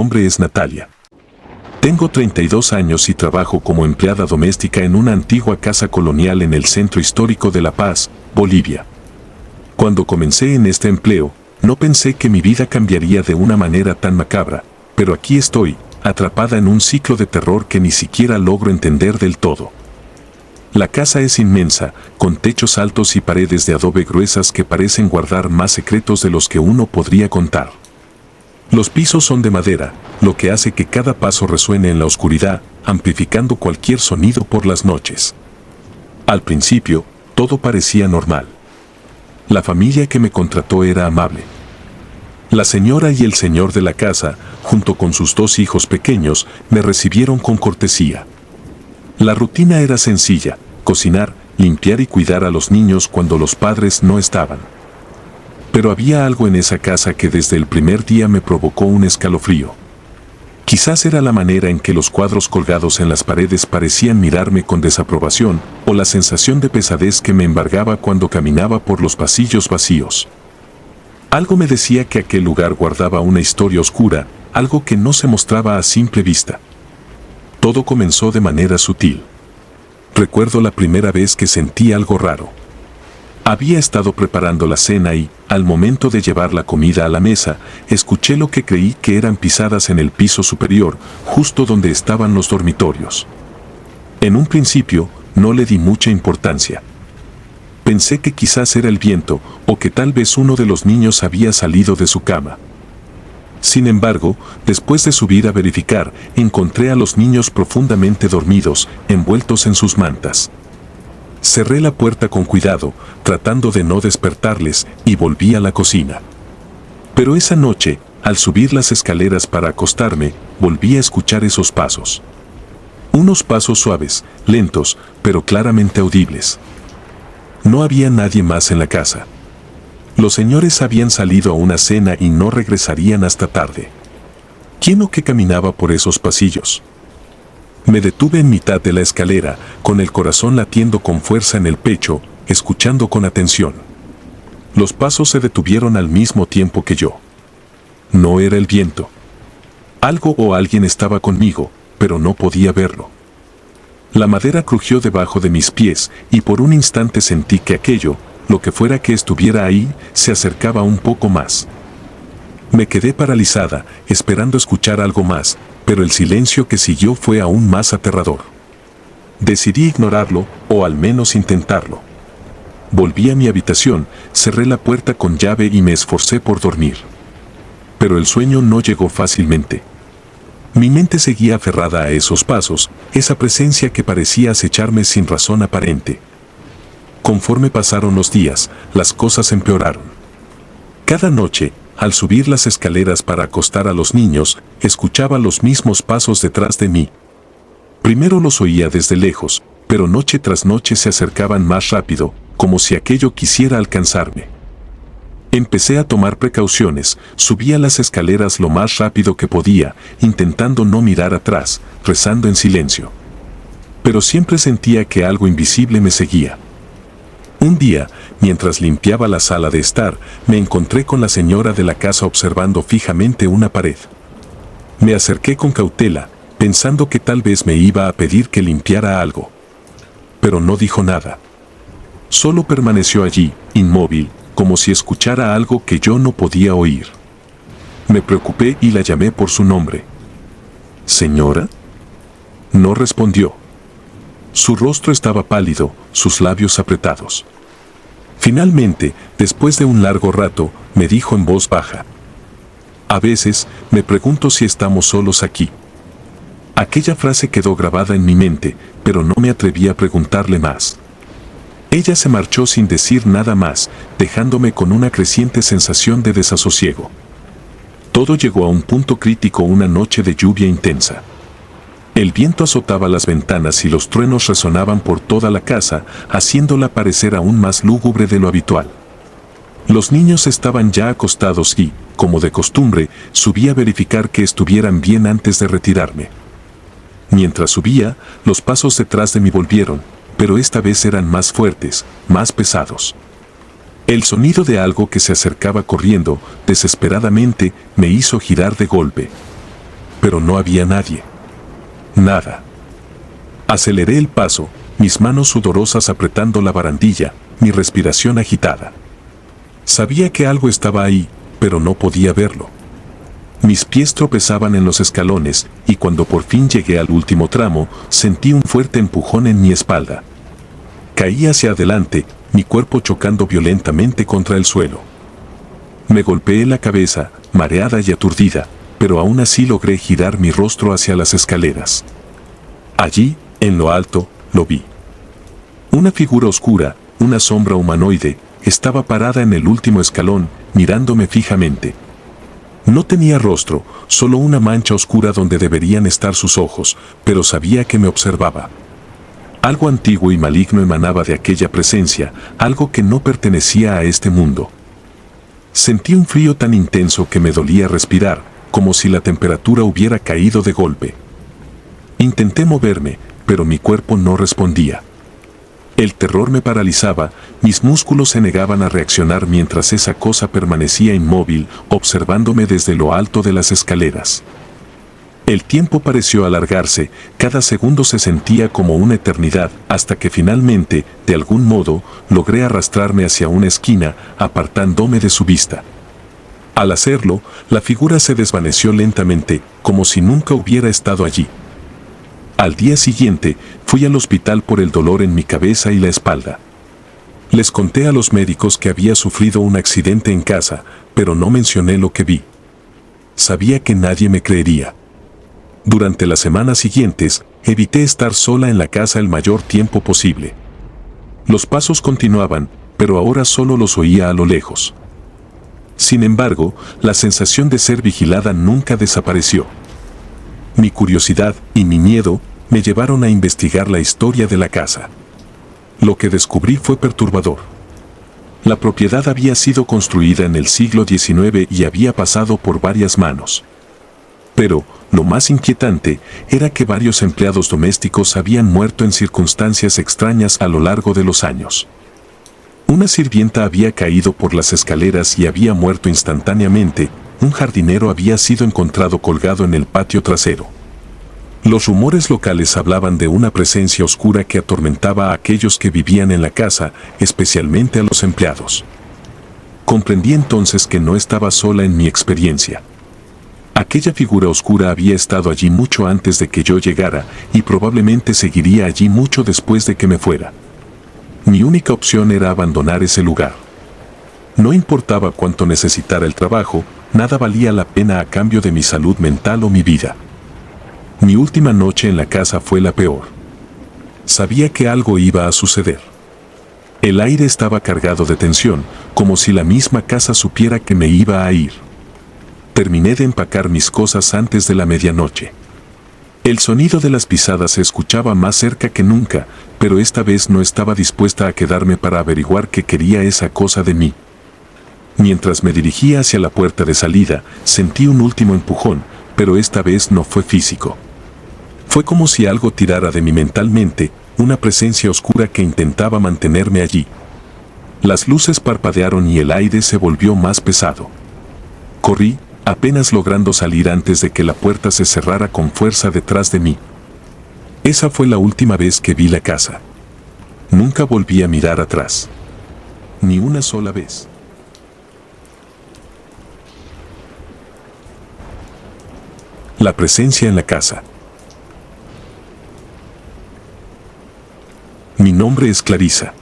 nombre es Natalia. Tengo 32 años y trabajo como empleada doméstica en una antigua casa colonial en el centro histórico de La Paz, Bolivia. Cuando comencé en este empleo, no pensé que mi vida cambiaría de una manera tan macabra, pero aquí estoy, atrapada en un ciclo de terror que ni siquiera logro entender del todo. La casa es inmensa, con techos altos y paredes de adobe gruesas que parecen guardar más secretos de los que uno podría contar. Los pisos son de madera, lo que hace que cada paso resuene en la oscuridad, amplificando cualquier sonido por las noches. Al principio, todo parecía normal. La familia que me contrató era amable. La señora y el señor de la casa, junto con sus 2 hijos pequeños, me recibieron con cortesía. La rutina era sencilla: cocinar, limpiar y cuidar a los niños cuando los padres no estaban. Pero había algo en esa casa que desde el primer día me provocó un escalofrío. Quizás era la manera en que los cuadros colgados en las paredes parecían mirarme con desaprobación, o la sensación de pesadez que me embargaba cuando caminaba por los pasillos vacíos. Algo me decía que aquel lugar guardaba una historia oscura, algo que no se mostraba a simple vista. Todo comenzó de manera sutil. Recuerdo la primera vez que sentí algo raro. Había estado preparando la cena y, al momento de llevar la comida a la mesa, escuché lo que creí que eran pisadas en el piso superior, justo donde estaban los dormitorios. En un principio, no le di mucha importancia. Pensé que quizás era el viento, o que tal vez uno de los niños había salido de su cama. Sin embargo, después de subir a verificar, encontré a los niños profundamente dormidos, envueltos en sus mantas. Cerré la puerta con cuidado, tratando de no despertarles, y volví a la cocina. Pero esa noche, al subir las escaleras para acostarme, volví a escuchar esos pasos. Unos pasos suaves, lentos, pero claramente audibles. No había nadie más en la casa. Los señores habían salido a una cena y no regresarían hasta tarde. ¿Quién o qué caminaba por esos pasillos? Me detuve en mitad de la escalera, con el corazón latiendo con fuerza en el pecho, escuchando con atención. Los pasos se detuvieron al mismo tiempo que yo. No era el viento. Algo o alguien estaba conmigo, pero no podía verlo. La madera crujió debajo de mis pies y por un instante sentí que aquello, lo que fuera que estuviera ahí, se acercaba un poco más. Me quedé paralizada, esperando escuchar algo más, pero el silencio que siguió fue aún más aterrador. Decidí ignorarlo, o al menos intentarlo. Volví a mi habitación, cerré la puerta con llave y me esforcé por dormir. Pero el sueño no llegó fácilmente. Mi mente seguía aferrada a esos pasos, esa presencia que parecía acecharme sin razón aparente. Conforme pasaron los días, las cosas empeoraron. Cada noche, al subir las escaleras para acostar a los niños, escuchaba los mismos pasos detrás de mí. Primero los oía desde lejos, pero noche tras noche se acercaban más rápido, como si aquello quisiera alcanzarme. Empecé a tomar precauciones, subía las escaleras lo más rápido que podía, intentando no mirar atrás, rezando en silencio. Pero siempre sentía que algo invisible me seguía. Un día, mientras limpiaba la sala de estar, me encontré con la señora de la casa observando fijamente una pared. Me acerqué con cautela, pensando que tal vez me iba a pedir que limpiara algo. Pero no dijo nada. Solo permaneció allí, inmóvil, como si escuchara algo que yo no podía oír. Me preocupé y la llamé por su nombre. ¿Señora? No respondió. Su rostro estaba pálido, sus labios apretados. Finalmente, después de un largo rato, me dijo en voz baja: a veces, me pregunto si estamos solos aquí. Aquella frase quedó grabada en mi mente, pero no me atreví a preguntarle más. Ella se marchó sin decir nada más, dejándome con una creciente sensación de desasosiego. Todo llegó a un punto crítico una noche de lluvia intensa. El viento azotaba las ventanas y los truenos resonaban por toda la casa, haciéndola parecer aún más lúgubre de lo habitual. Los niños estaban ya acostados y, como de costumbre, subí a verificar que estuvieran bien antes de retirarme. Mientras subía, los pasos detrás de mí volvieron, pero esta vez eran más fuertes, más pesados. El sonido de algo que se acercaba corriendo, desesperadamente, me hizo girar de golpe. pero no había nadie. Nada. Aceleré el paso, mis manos sudorosas apretando la barandilla, mi respiración agitada. Sabía que algo estaba ahí, pero no podía verlo. Mis pies tropezaban en los escalones, y cuando por fin llegué al último tramo, sentí un fuerte empujón en mi espalda. Caí hacia adelante, mi cuerpo chocando violentamente contra el suelo. Me golpeé la cabeza, mareada y aturdida, pero aún así logré girar mi rostro hacia las escaleras. Allí, en lo alto, lo vi. Una figura oscura, una sombra humanoide, estaba parada en el último escalón, mirándome fijamente. No tenía rostro, solo una mancha oscura donde deberían estar sus ojos, pero sabía que me observaba. Algo antiguo y maligno emanaba de aquella presencia, algo que no pertenecía a este mundo. Sentí un frío tan intenso que me dolía respirar, como si la temperatura hubiera caído de golpe. Intenté moverme, pero mi cuerpo no respondía. El terror me paralizaba, mis músculos se negaban a reaccionar mientras esa cosa permanecía inmóvil, observándome desde lo alto de las escaleras. El tiempo pareció alargarse, cada segundo se sentía como una eternidad, hasta que finalmente, de algún modo, logré arrastrarme hacia una esquina, apartándome de su vista. Al hacerlo, la figura se desvaneció lentamente, como si nunca hubiera estado allí. Al día siguiente, fui al hospital por el dolor en mi cabeza y la espalda. Les conté a los médicos que había sufrido un accidente en casa, pero no mencioné lo que vi. Sabía que nadie me creería. Durante las semanas siguientes, evité estar sola en la casa el mayor tiempo posible. Los pasos continuaban, pero ahora solo los oía a lo lejos. Sin embargo, la sensación de ser vigilada nunca desapareció. Mi curiosidad y mi miedo me llevaron a investigar la historia de la casa. Lo que descubrí fue perturbador. La propiedad había sido construida en el siglo XIX y había pasado por varias manos. Pero, lo más inquietante, era que varios empleados domésticos habían muerto en circunstancias extrañas a lo largo de los años. Una sirvienta había caído por las escaleras y había muerto instantáneamente, un jardinero había sido encontrado colgado en el patio trasero. Los rumores locales hablaban de una presencia oscura que atormentaba a aquellos que vivían en la casa, especialmente a los empleados. Comprendí entonces que no estaba sola en mi experiencia. Aquella figura oscura había estado allí mucho antes de que yo llegara y probablemente seguiría allí mucho después de que me fuera. Mi única opción era abandonar ese lugar. No importaba cuánto necesitara el trabajo, nada valía la pena a cambio de mi salud mental o mi vida. Mi última noche en la casa fue la peor. Sabía que algo iba a suceder. El aire estaba cargado de tensión, como si la misma casa supiera que me iba a ir. Terminé de empacar mis cosas antes de la medianoche. El sonido de las pisadas se escuchaba más cerca que nunca, pero esta vez no estaba dispuesta a quedarme para averiguar qué quería esa cosa de mí. Mientras me dirigía hacia la puerta de salida, sentí un último empujón, pero esta vez no fue físico. Fue como si algo tirara de mí mentalmente, una presencia oscura que intentaba mantenerme allí. Las luces parpadearon y el aire se volvió más pesado. Corrí, apenas logrando salir antes de que la puerta se cerrara con fuerza detrás de mí. Esa fue la última vez que vi la casa. Nunca volví a mirar atrás. Ni una sola vez. La presencia en la casa. Mi nombre es Clarisa.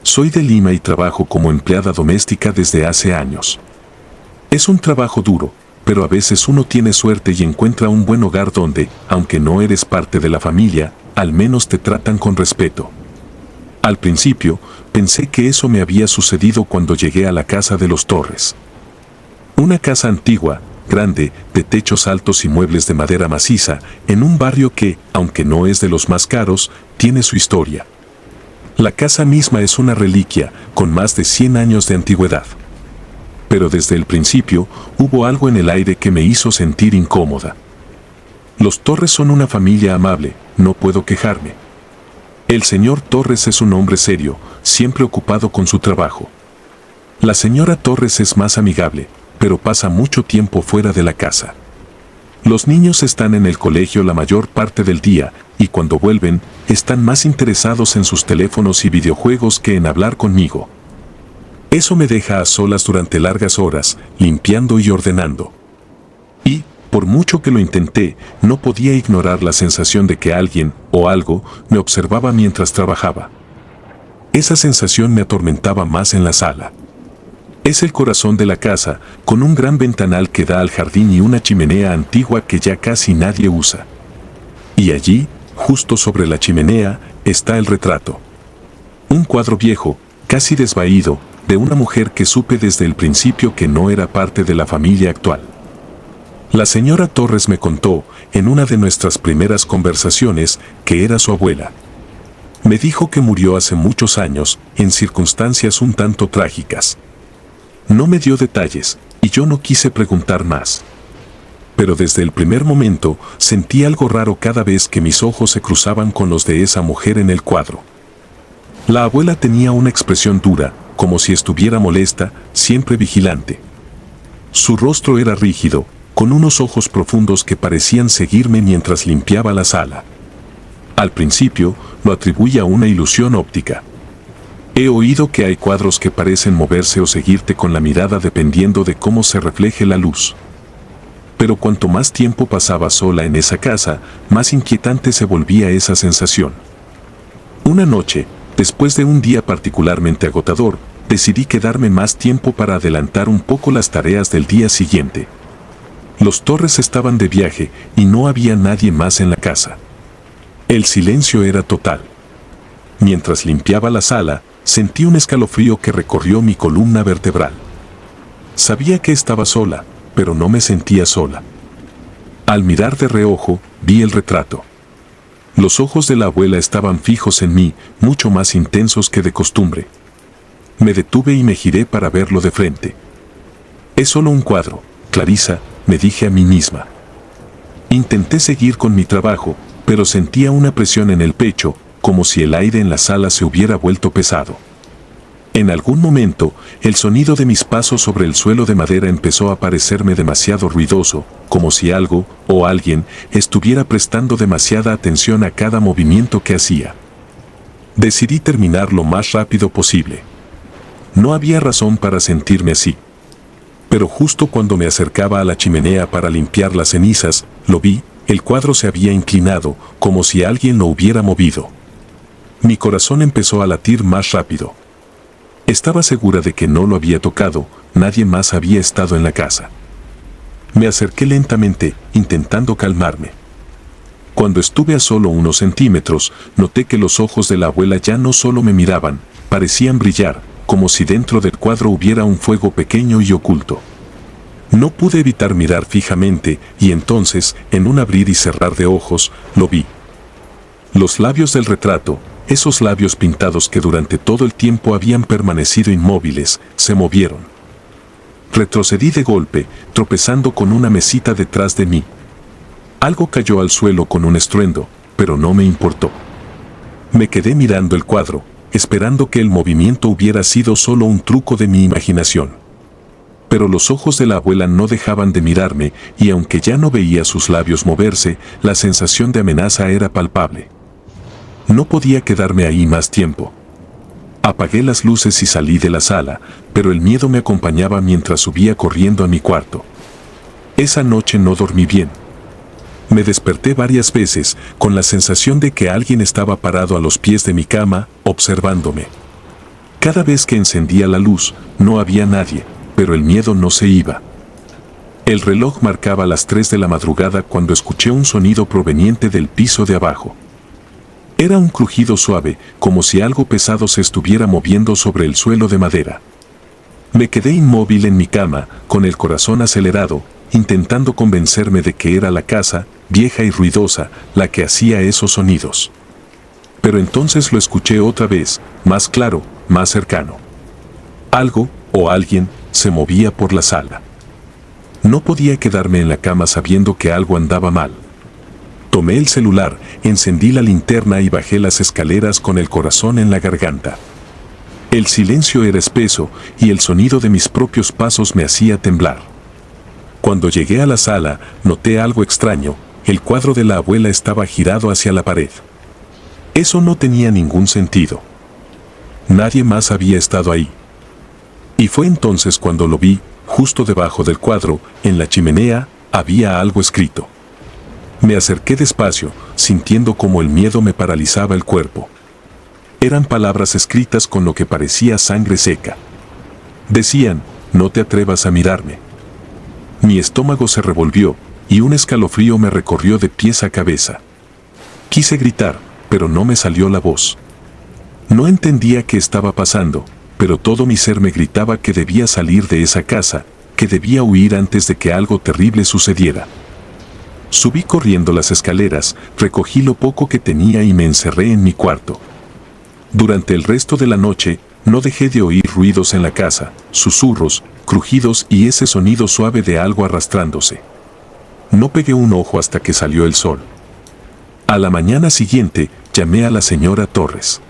Soy de Lima y trabajo como empleada doméstica desde hace años. Es un trabajo duro, pero a veces uno tiene suerte y encuentra un buen hogar donde, aunque no eres parte de la familia, al menos te tratan con respeto. Al principio, pensé que eso me había sucedido cuando llegué a la casa de los Torres. Una casa antigua, grande, de techos altos y muebles de madera maciza, en un barrio que, aunque no es de los más caros, tiene su historia. La casa misma es una reliquia, con más de 100 años de antigüedad. Pero desde el principio, hubo algo en el aire que me hizo sentir incómoda. Los Torres son una familia amable, no puedo quejarme. El señor Torres es un hombre serio, siempre ocupado con su trabajo. La señora Torres es más amigable, pero pasa mucho tiempo fuera de la casa. Los niños están en el colegio la mayor parte del día y cuando vuelven están más interesados en sus teléfonos y videojuegos que en hablar conmigo. Eso me deja a solas durante largas horas, limpiando y ordenando. Y, por mucho que lo intenté, no podía ignorar la sensación de que alguien o algo me observaba mientras trabajaba. Esa sensación me atormentaba más en la sala. Es el corazón de la casa, con un gran ventanal que da al jardín y una chimenea antigua que ya casi nadie usa. Y allí, justo sobre la chimenea, está el retrato. Un cuadro viejo, casi desvaído, de una mujer que supe desde el principio que no era parte de la familia actual. La señora Torres me contó, en una de nuestras primeras conversaciones, que era su abuela. Me dijo que murió hace muchos años, en circunstancias un tanto trágicas. No me dio detalles, y yo no quise preguntar más. Pero desde el primer momento sentí algo raro cada vez que mis ojos se cruzaban con los de esa mujer en el cuadro. La abuela tenía una expresión dura, como si estuviera molesta, siempre vigilante. Su rostro era rígido, con unos ojos profundos que parecían seguirme mientras limpiaba la sala. Al principio, lo atribuí a una ilusión óptica. He oído que hay cuadros que parecen moverse o seguirte con la mirada dependiendo de cómo se refleje la luz. Pero cuanto más tiempo pasaba sola en esa casa, más inquietante se volvía esa sensación. Una noche, después de un día particularmente agotador, decidí quedarme más tiempo para adelantar un poco las tareas del día siguiente. Los Torres estaban de viaje y no había nadie más en la casa. El silencio era total. Mientras limpiaba la sala, sentí un escalofrío que recorrió mi columna vertebral. Sabía que estaba sola, pero no me sentía sola. Al mirar de reojo, vi el retrato. Los ojos de la abuela estaban fijos en mí, mucho más intensos que de costumbre. Me detuve y me giré para verlo de frente. Es solo un cuadro, Clarisa, me dije a mí misma. Intenté seguir con mi trabajo, pero sentía una presión en el pecho, como si el aire en la sala se hubiera vuelto pesado. En algún momento, el sonido de mis pasos sobre el suelo de madera empezó a parecerme demasiado ruidoso, como si algo, o alguien, estuviera prestando demasiada atención a cada movimiento que hacía. Decidí terminar lo más rápido posible. No había razón para sentirme así. Pero justo cuando me acercaba a la chimenea para limpiar las cenizas, lo vi, el cuadro se había inclinado, como si alguien lo hubiera movido. Mi corazón empezó a latir más rápido. Estaba segura de que no lo había tocado, nadie más había estado en la casa. Me acerqué lentamente, intentando calmarme. Cuando estuve a solo unos centímetros, noté que los ojos de la abuela ya no solo me miraban, parecían brillar, como si dentro del cuadro hubiera un fuego pequeño y oculto. No pude evitar mirar fijamente, y entonces, en un abrir y cerrar de ojos, lo vi. Los labios del retrato, esos labios pintados que durante todo el tiempo habían permanecido inmóviles, se movieron. Retrocedí de golpe, tropezando con una mesita detrás de mí. Algo cayó al suelo con un estruendo, pero no me importó. Me quedé mirando el cuadro, esperando que el movimiento hubiera sido solo un truco de mi imaginación. Pero los ojos de la abuela no dejaban de mirarme, y aunque ya no veía sus labios moverse, la sensación de amenaza era palpable. No podía quedarme ahí más tiempo. Apagué las luces y salí de la sala, pero el miedo me acompañaba mientras subía corriendo a mi cuarto. Esa noche no dormí bien. Me desperté varias veces, con la sensación de que alguien estaba parado a los pies de mi cama, observándome. Cada vez que encendía la luz, no había nadie, pero el miedo no se iba. El reloj marcaba las 3 de la madrugada cuando escuché un sonido proveniente del piso de abajo. Era un crujido suave, como si algo pesado se estuviera moviendo sobre el suelo de madera. Me quedé inmóvil en mi cama, con el corazón acelerado, intentando convencerme de que era la casa, vieja y ruidosa, la que hacía esos sonidos. Pero entonces lo escuché otra vez, más claro, más cercano. Algo, o alguien, se movía por la sala. No podía quedarme en la cama sabiendo que algo andaba mal. Tomé el celular, encendí la linterna y bajé las escaleras con el corazón en la garganta. El silencio era espeso y el sonido de mis propios pasos me hacía temblar. Cuando llegué a la sala, noté algo extraño. El cuadro de la abuela estaba girado hacia la pared. Eso no tenía ningún sentido. Nadie más había estado ahí. Y fue entonces cuando lo vi, justo debajo del cuadro, en la chimenea, había algo escrito. Me acerqué despacio, sintiendo como el miedo me paralizaba el cuerpo. Eran palabras escritas con lo que parecía sangre seca. Decían, no te atrevas a mirarme. Mi estómago se revolvió, y un escalofrío me recorrió de pies a cabeza. Quise gritar, pero no me salió la voz. No entendía qué estaba pasando, pero todo mi ser me gritaba que debía salir de esa casa, que debía huir antes de que algo terrible sucediera. Subí corriendo las escaleras, recogí lo poco que tenía y me encerré en mi cuarto. Durante el resto de la noche, no dejé de oír ruidos en la casa, susurros, crujidos y ese sonido suave de algo arrastrándose. No pegué un ojo hasta que salió el sol. A la mañana siguiente, llamé a la señora Torres.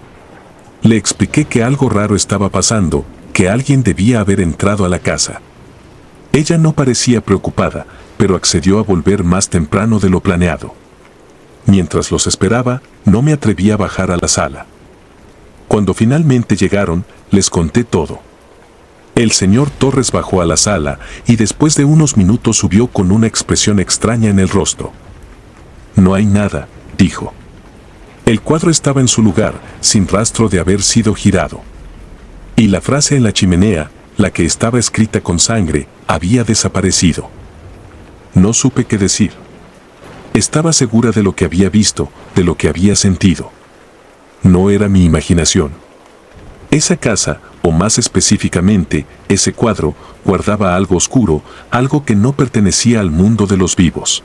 Le expliqué que algo raro estaba pasando, que alguien debía haber entrado a la casa. Ella no parecía preocupada, pero accedió a volver más temprano de lo planeado. Mientras los esperaba, no me atreví a bajar a la sala. Cuando finalmente llegaron, les conté todo. El señor Torres bajó a la sala y después de unos minutos subió con una expresión extraña en el rostro. No hay nada, dijo. El cuadro estaba en su lugar, sin rastro de haber sido girado. Y la frase en la chimenea, la que estaba escrita con sangre, había desaparecido. No supe qué decir. Estaba segura de lo que había visto, de lo que había sentido. No era mi imaginación. Esa casa, o más específicamente, ese cuadro, guardaba algo oscuro, algo que no pertenecía al mundo de los vivos.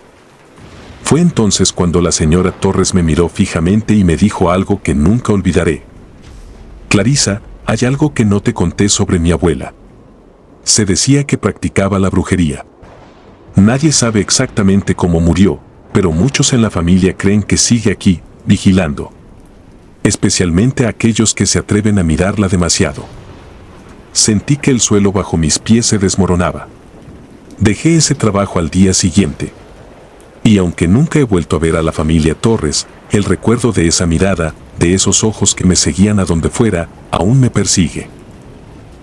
Fue entonces cuando la señora Torres me miró fijamente y me dijo algo que nunca olvidaré. Clarisa, hay algo que no te conté sobre mi abuela. Se decía que practicaba la brujería. Nadie sabe exactamente cómo murió, pero muchos en la familia creen que sigue aquí, vigilando. Especialmente aquellos que se atreven a mirarla demasiado. Sentí que el suelo bajo mis pies se desmoronaba. Dejé ese trabajo al día siguiente. Y aunque nunca he vuelto a ver a la familia Torres, el recuerdo de esa mirada, de esos ojos que me seguían a donde fuera, aún me persigue.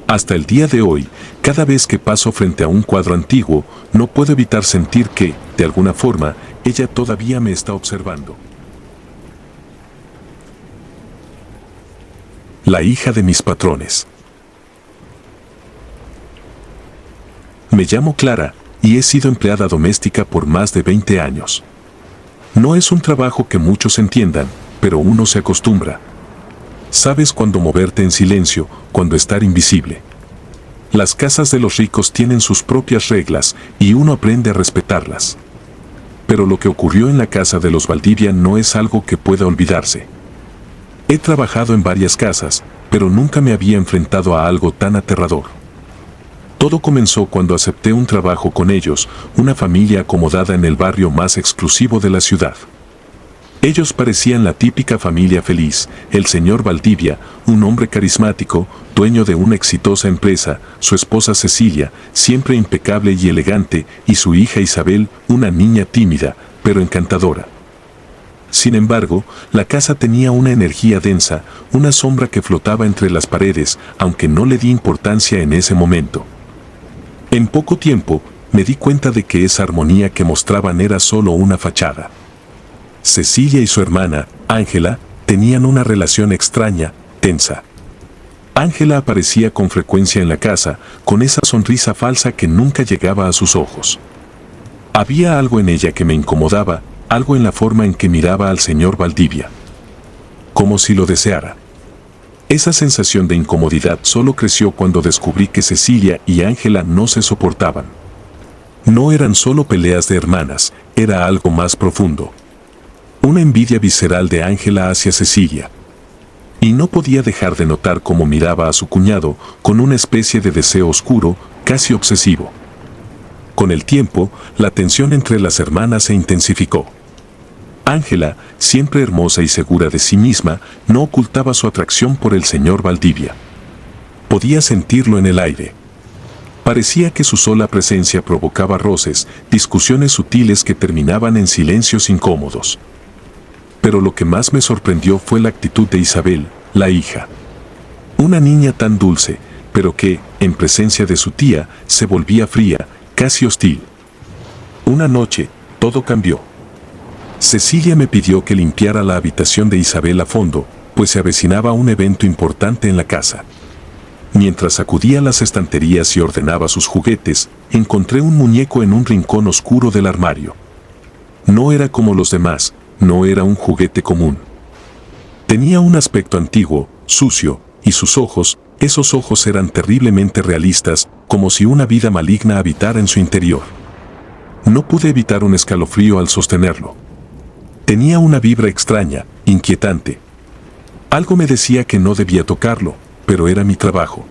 Hasta el día de hoy, cada vez que paso frente a un cuadro antiguo, no puedo evitar sentir que, de alguna forma, ella todavía me está observando. La hija de mis patrones. Me llamo Clara y he sido empleada doméstica por más de 20 años. No es un trabajo que muchos entiendan, pero uno se acostumbra. Sabes cuándo moverte en silencio, cuándo estar invisible. Las casas de los ricos tienen sus propias reglas y uno aprende a respetarlas. Pero lo que ocurrió en la casa de los Valdivia no es algo que pueda olvidarse. He trabajado en varias casas, pero nunca me había enfrentado a algo tan aterrador. Todo comenzó cuando acepté un trabajo con ellos, una familia acomodada en el barrio más exclusivo de la ciudad. Ellos parecían la típica familia feliz, el señor Valdivia, un hombre carismático, dueño de una exitosa empresa, su esposa Cecilia, siempre impecable y elegante, y su hija Isabel, una niña tímida, pero encantadora. Sin embargo, la casa tenía una energía densa, una sombra que flotaba entre las paredes, aunque no le di importancia en ese momento. En poco tiempo, me di cuenta de que esa armonía que mostraban era solo una fachada. Cecilia y su hermana, Ángela, tenían una relación extraña, tensa. Ángela aparecía con frecuencia en la casa, con esa sonrisa falsa que nunca llegaba a sus ojos. Había algo en ella que me incomodaba, algo en la forma en que miraba al señor Valdivia. Como si lo deseara. Esa sensación de incomodidad solo creció cuando descubrí que Cecilia y Ángela no se soportaban. No eran solo peleas de hermanas, era algo más profundo. Una envidia visceral de Ángela hacia Cecilia. Y no podía dejar de notar cómo miraba a su cuñado con una especie de deseo oscuro, casi obsesivo. Con el tiempo, la tensión entre las hermanas se intensificó. Ángela, siempre hermosa y segura de sí misma, no ocultaba su atracción por el señor Valdivia. Podía sentirlo en el aire. Parecía que su sola presencia provocaba roces, discusiones sutiles que terminaban en silencios incómodos. Pero lo que más me sorprendió fue la actitud de Isabel, la hija. Una niña tan dulce, pero que, en presencia de su tía, se volvía fría, casi hostil. Una noche, todo cambió. Cecilia me pidió que limpiara la habitación de Isabel a fondo, pues se avecinaba un evento importante en la casa. Mientras sacudía las estanterías y ordenaba sus juguetes, encontré un muñeco en un rincón oscuro del armario. No era como los demás, no era un juguete común. Tenía un aspecto antiguo, sucio, y sus ojos, esos ojos eran terriblemente realistas, como si una vida maligna habitara en su interior. No pude evitar un escalofrío al sostenerlo. Tenía una vibra extraña, inquietante. Algo me decía que no debía tocarlo, pero era mi trabajo.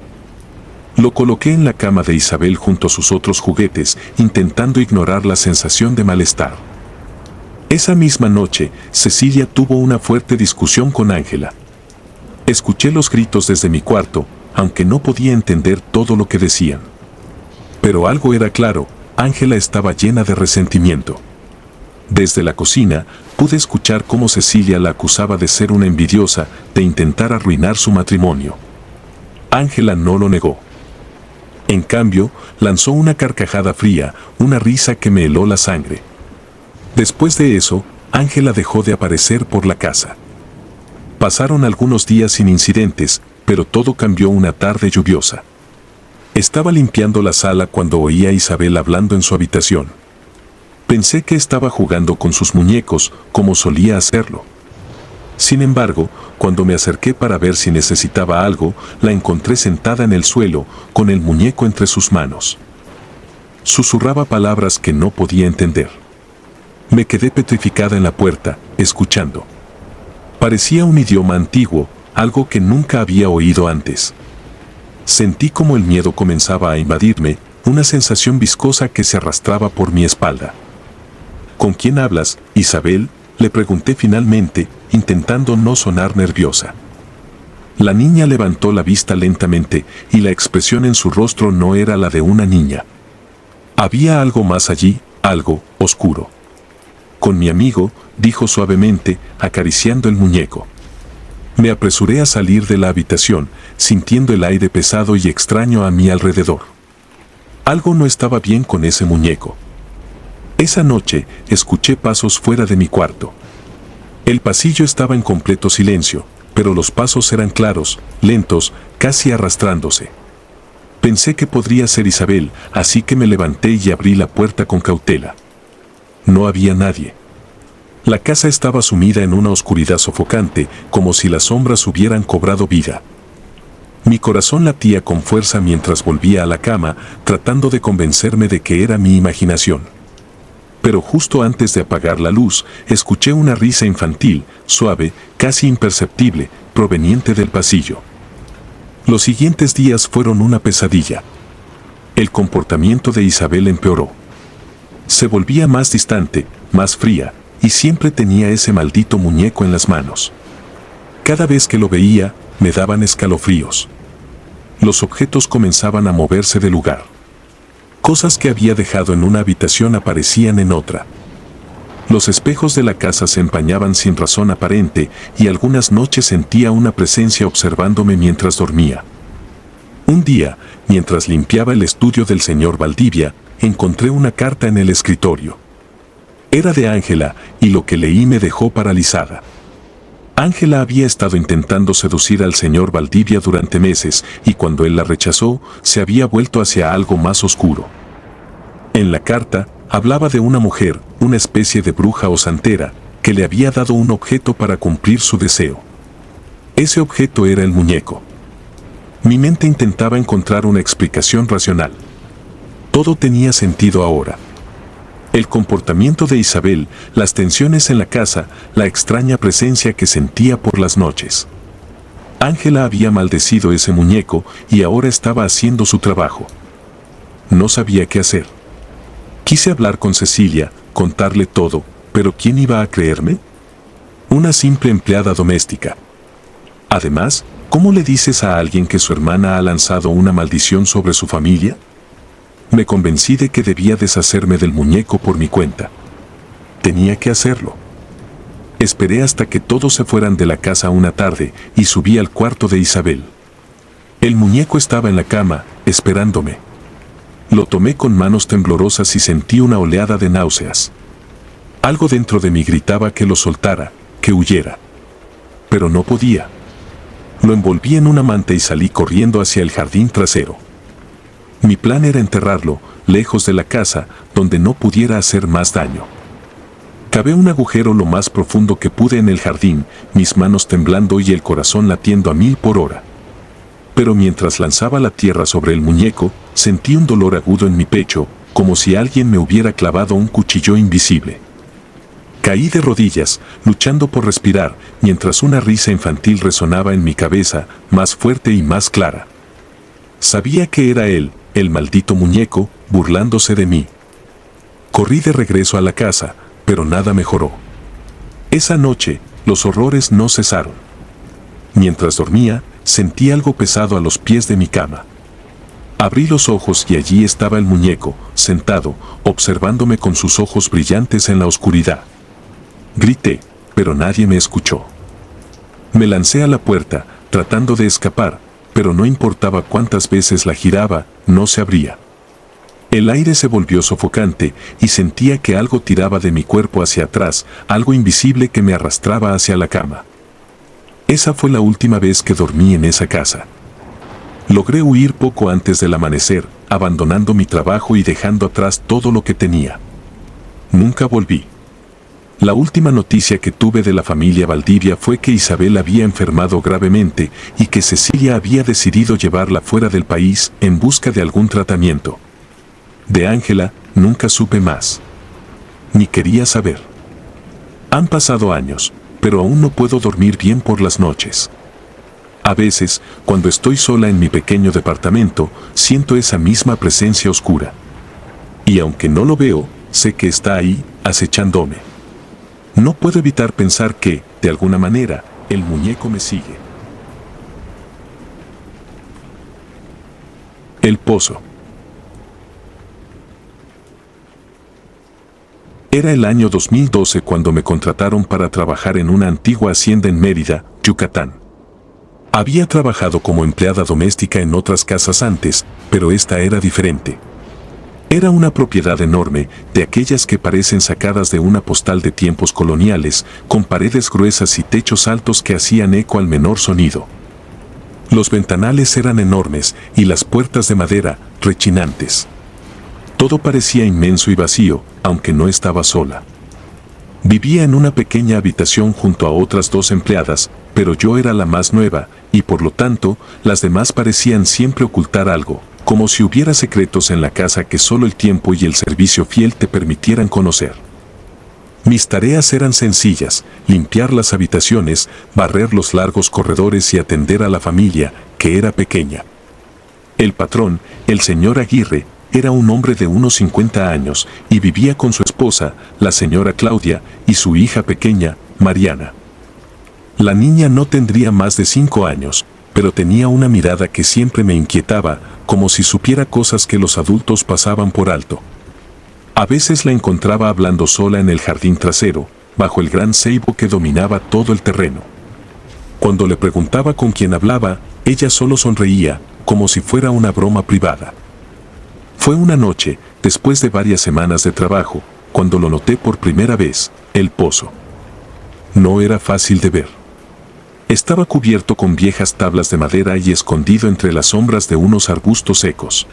Lo coloqué en la cama de Isabel junto a sus otros juguetes, intentando ignorar la sensación de malestar. Esa misma noche, Cecilia tuvo una fuerte discusión con Ángela. Escuché los gritos desde mi cuarto, aunque no podía entender todo lo que decían. Pero algo era claro, Ángela estaba llena de resentimiento. Desde la cocina, pude escuchar cómo Cecilia la acusaba de ser una envidiosa, de intentar arruinar su matrimonio. Ángela no lo negó. En cambio, lanzó una carcajada fría, una risa que me heló la sangre. Después de eso, Ángela dejó de aparecer por la casa. Pasaron algunos días sin incidentes, pero todo cambió una tarde lluviosa. Estaba limpiando la sala cuando oí a Isabel hablando en su habitación. Pensé que estaba jugando con sus muñecos, como solía hacerlo. Sin embargo, cuando me acerqué para ver si necesitaba algo, la encontré sentada en el suelo, con el muñeco entre sus manos. Susurraba palabras que no podía entender. Me quedé petrificada en la puerta, escuchando. Parecía un idioma antiguo, algo que nunca había oído antes. Sentí como el miedo comenzaba a invadirme, una sensación viscosa que se arrastraba por mi espalda. ¿Con quién hablas, Isabel?, le pregunté finalmente, intentando no sonar nerviosa. La niña levantó la vista lentamente, y la expresión en su rostro no era la de una niña. Había algo más allí, algo oscuro. Con mi amigo, dijo suavemente, acariciando el muñeco. Me apresuré a salir de la habitación, sintiendo el aire pesado y extraño a mi alrededor. Algo no estaba bien con ese muñeco. Esa noche, escuché pasos fuera de mi cuarto. El pasillo estaba en completo silencio, pero los pasos eran claros, lentos, casi arrastrándose. Pensé que podría ser Isabel, así que me levanté y abrí la puerta con cautela. No había nadie. La casa estaba sumida en una oscuridad sofocante, como si las sombras hubieran cobrado vida. Mi corazón latía con fuerza mientras volvía a la cama, tratando de convencerme de que era mi imaginación. Pero justo antes de apagar la luz, escuché una risa infantil, suave, casi imperceptible, proveniente del pasillo. Los siguientes días fueron una pesadilla. El comportamiento de Isabel empeoró. Se volvía más distante, más fría, y siempre tenía ese maldito muñeco en las manos. Cada vez que lo veía, me daban escalofríos. Los objetos comenzaban a moverse de lugar. Cosas que había dejado en una habitación aparecían en otra. Los espejos de la casa se empañaban sin razón aparente y algunas noches sentía una presencia observándome mientras dormía. Un día, mientras limpiaba el estudio del señor Valdivia, encontré una carta en el escritorio. Era de Ángela y lo que leí me dejó paralizada. Ángela había estado intentando seducir al señor Valdivia durante meses y cuando él la rechazó, se había vuelto hacia algo más oscuro. En la carta, hablaba de una mujer, una especie de bruja o santera, que le había dado un objeto para cumplir su deseo. Ese objeto era el muñeco. Mi mente intentaba encontrar una explicación racional. Todo tenía sentido ahora. El comportamiento de Isabel, las tensiones en la casa, la extraña presencia que sentía por las noches. Ángela había maldecido ese muñeco y ahora estaba haciendo su trabajo. No sabía qué hacer. Quise hablar con Cecilia, contarle todo, pero ¿quién iba a creerme? Una simple empleada doméstica. Además, ¿cómo le dices a alguien que su hermana ha lanzado una maldición sobre su familia? Me convencí de que debía deshacerme del muñeco por mi cuenta. Tenía que hacerlo. Esperé hasta que todos se fueran de la casa una tarde y subí al cuarto de Isabel. El muñeco estaba en la cama, esperándome. Lo tomé con manos temblorosas y sentí una oleada de náuseas. Algo dentro de mí gritaba que lo soltara, que huyera. Pero no podía. Lo envolví en una manta y salí corriendo hacia el jardín trasero. Mi plan era enterrarlo, lejos de la casa, donde no pudiera hacer más daño. Cavé un agujero lo más profundo que pude en el jardín, mis manos temblando y el corazón latiendo a 1000 por hora. Pero mientras lanzaba la tierra sobre el muñeco, sentí un dolor agudo en mi pecho, como si alguien me hubiera clavado un cuchillo invisible. Caí de rodillas, luchando por respirar, mientras una risa infantil resonaba en mi cabeza, más fuerte y más clara. Sabía que era él, el maldito muñeco, burlándose de mí. Corrí de regreso a la casa, pero nada mejoró. Esa noche, los horrores no cesaron. Mientras dormía, sentí algo pesado a los pies de mi cama. Abrí los ojos y allí estaba el muñeco, sentado, observándome con sus ojos brillantes en la oscuridad. Grité, pero nadie me escuchó. Me lancé a la puerta, tratando de escapar, pero no importaba cuántas veces la giraba, no se abría. El aire se volvió sofocante y sentía que algo tiraba de mi cuerpo hacia atrás, algo invisible que me arrastraba hacia la cama. Esa fue la última vez que dormí en esa casa. Logré huir poco antes del amanecer, abandonando mi trabajo y dejando atrás todo lo que tenía. Nunca volví. La última noticia que tuve de la familia Valdivia fue que Isabel había enfermado gravemente y que Cecilia había decidido llevarla fuera del país en busca de algún tratamiento. De Ángela, nunca supe más. Ni quería saber. Han pasado años, pero aún no puedo dormir bien por las noches. A veces, cuando estoy sola en mi pequeño departamento, siento esa misma presencia oscura. Y aunque no lo veo, sé que está ahí, acechándome. No puedo evitar pensar que, de alguna manera, el muñeco me sigue. El pozo. Era el año 2012 cuando me contrataron para trabajar en una antigua hacienda en Mérida, Yucatán. Había trabajado como empleada doméstica en otras casas antes, pero esta era diferente. Era una propiedad enorme, de aquellas que parecen sacadas de una postal de tiempos coloniales, con paredes gruesas y techos altos que hacían eco al menor sonido. Los ventanales eran enormes y las puertas de madera, rechinantes. Todo parecía inmenso y vacío, aunque no estaba sola. Vivía en una pequeña habitación junto a otras 2 empleadas, pero yo era la más nueva, y por lo tanto, las demás parecían siempre ocultar algo, como si hubiera secretos en la casa que solo el tiempo y el servicio fiel te permitieran conocer. Mis tareas eran sencillas: limpiar las habitaciones, barrer los largos corredores y atender a la familia, que era pequeña. El patrón, el señor Aguirre, era un hombre de unos 50 años y vivía con su esposa, la señora Claudia, y su hija pequeña, Mariana. La niña no tendría más de 5 años, pero tenía una mirada que siempre me inquietaba, como si supiera cosas que los adultos pasaban por alto. A veces la encontraba hablando sola en el jardín trasero, bajo el gran ceibo que dominaba todo el terreno. Cuando le preguntaba con quién hablaba, ella solo sonreía, como si fuera una broma privada. Fue una noche, después de varias semanas de trabajo, cuando lo noté por primera vez: el pozo. No era fácil de ver. Estaba cubierto con viejas tablas de madera y escondido entre las sombras de unos arbustos secos.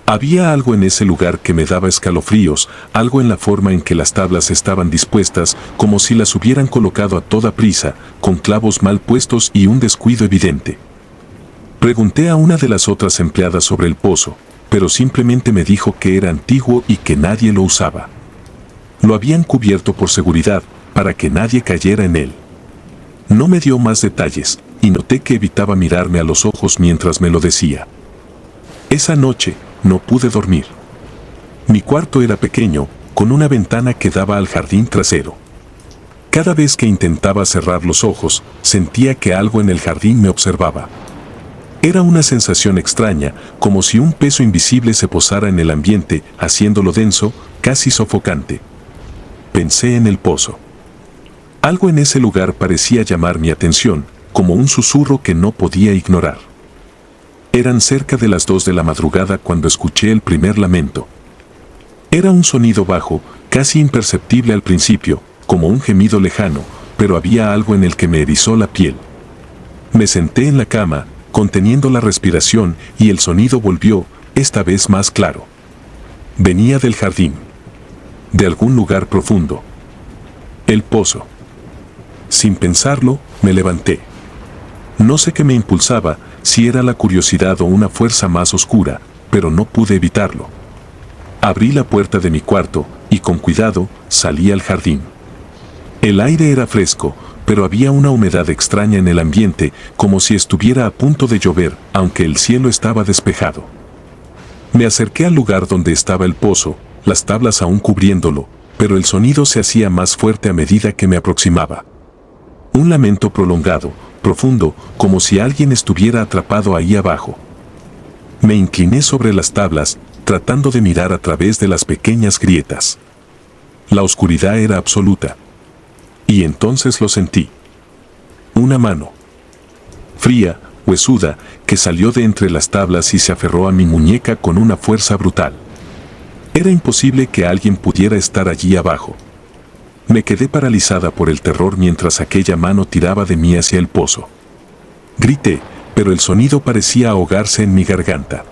Había algo en ese lugar que me daba escalofríos, algo en la forma en que las tablas estaban dispuestas, como si las hubieran colocado a toda prisa, con clavos mal puestos y un descuido evidente. Pregunté a una de las otras empleadas sobre el pozo, pero simplemente me dijo que era antiguo y que nadie lo usaba. Lo habían cubierto por seguridad, para que nadie cayera en él. No me dio más detalles, y noté que evitaba mirarme a los ojos mientras me lo decía. Esa noche, no pude dormir. Mi cuarto era pequeño, con una ventana que daba al jardín trasero. Cada vez que intentaba cerrar los ojos, sentía que algo en el jardín me observaba. Era una sensación extraña, como si un peso invisible se posara en el ambiente, haciéndolo denso, casi sofocante. Pensé en el pozo. Algo en ese lugar parecía llamar mi atención, como un susurro que no podía ignorar. Eran cerca de las 2 de la madrugada cuando escuché el primer lamento. Era un sonido bajo, casi imperceptible al principio, como un gemido lejano, pero había algo en el que me erizó la piel. Me senté en la cama, conteniendo la respiración, y el sonido volvió, esta vez más claro. Venía del jardín. De algún lugar profundo. El pozo. Sin pensarlo, me levanté. No sé qué me impulsaba, si era la curiosidad o una fuerza más oscura, pero no pude evitarlo. Abrí la puerta de mi cuarto, y con cuidado, salí al jardín. El aire era fresco, pero había una humedad extraña en el ambiente, como si estuviera a punto de llover, aunque el cielo estaba despejado. Me acerqué al lugar donde estaba el pozo, las tablas aún cubriéndolo, pero el sonido se hacía más fuerte a medida que me aproximaba. Un lamento prolongado, profundo, como si alguien estuviera atrapado ahí abajo. Me incliné sobre las tablas, tratando de mirar a través de las pequeñas grietas. La oscuridad era absoluta. Y entonces lo sentí. Una mano. Fría, huesuda, que salió de entre las tablas y se aferró a mi muñeca con una fuerza brutal. Era imposible que alguien pudiera estar allí abajo. Me quedé paralizada por el terror mientras aquella mano tiraba de mí hacia el pozo. Grité, pero el sonido parecía ahogarse en mi garganta.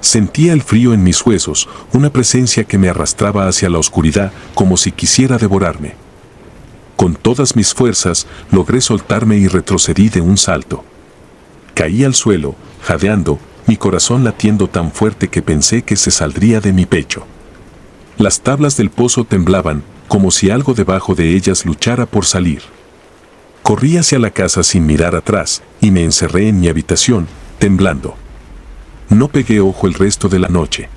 Sentía el frío en mis huesos, una presencia que me arrastraba hacia la oscuridad como si quisiera devorarme. Con todas mis fuerzas, logré soltarme y retrocedí de un salto. Caí al suelo, jadeando, mi corazón latiendo tan fuerte que pensé que se saldría de mi pecho. Las tablas del pozo temblaban, como si algo debajo de ellas luchara por salir. Corrí hacia la casa sin mirar atrás, y me encerré en mi habitación, temblando. No pegué ojo el resto de la noche.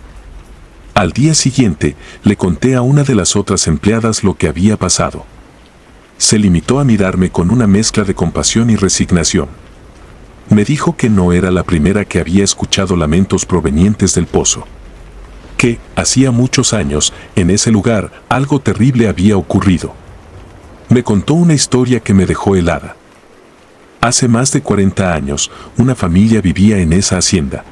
Al día siguiente, le conté a una de las otras empleadas lo que había pasado. Se limitó a mirarme con una mezcla de compasión y resignación. Me dijo que no era la primera que había escuchado lamentos provenientes del pozo. Que, hacía muchos años, en ese lugar, algo terrible había ocurrido. Me contó una historia que me dejó helada. Hace más de 40 años, una familia vivía en esa hacienda.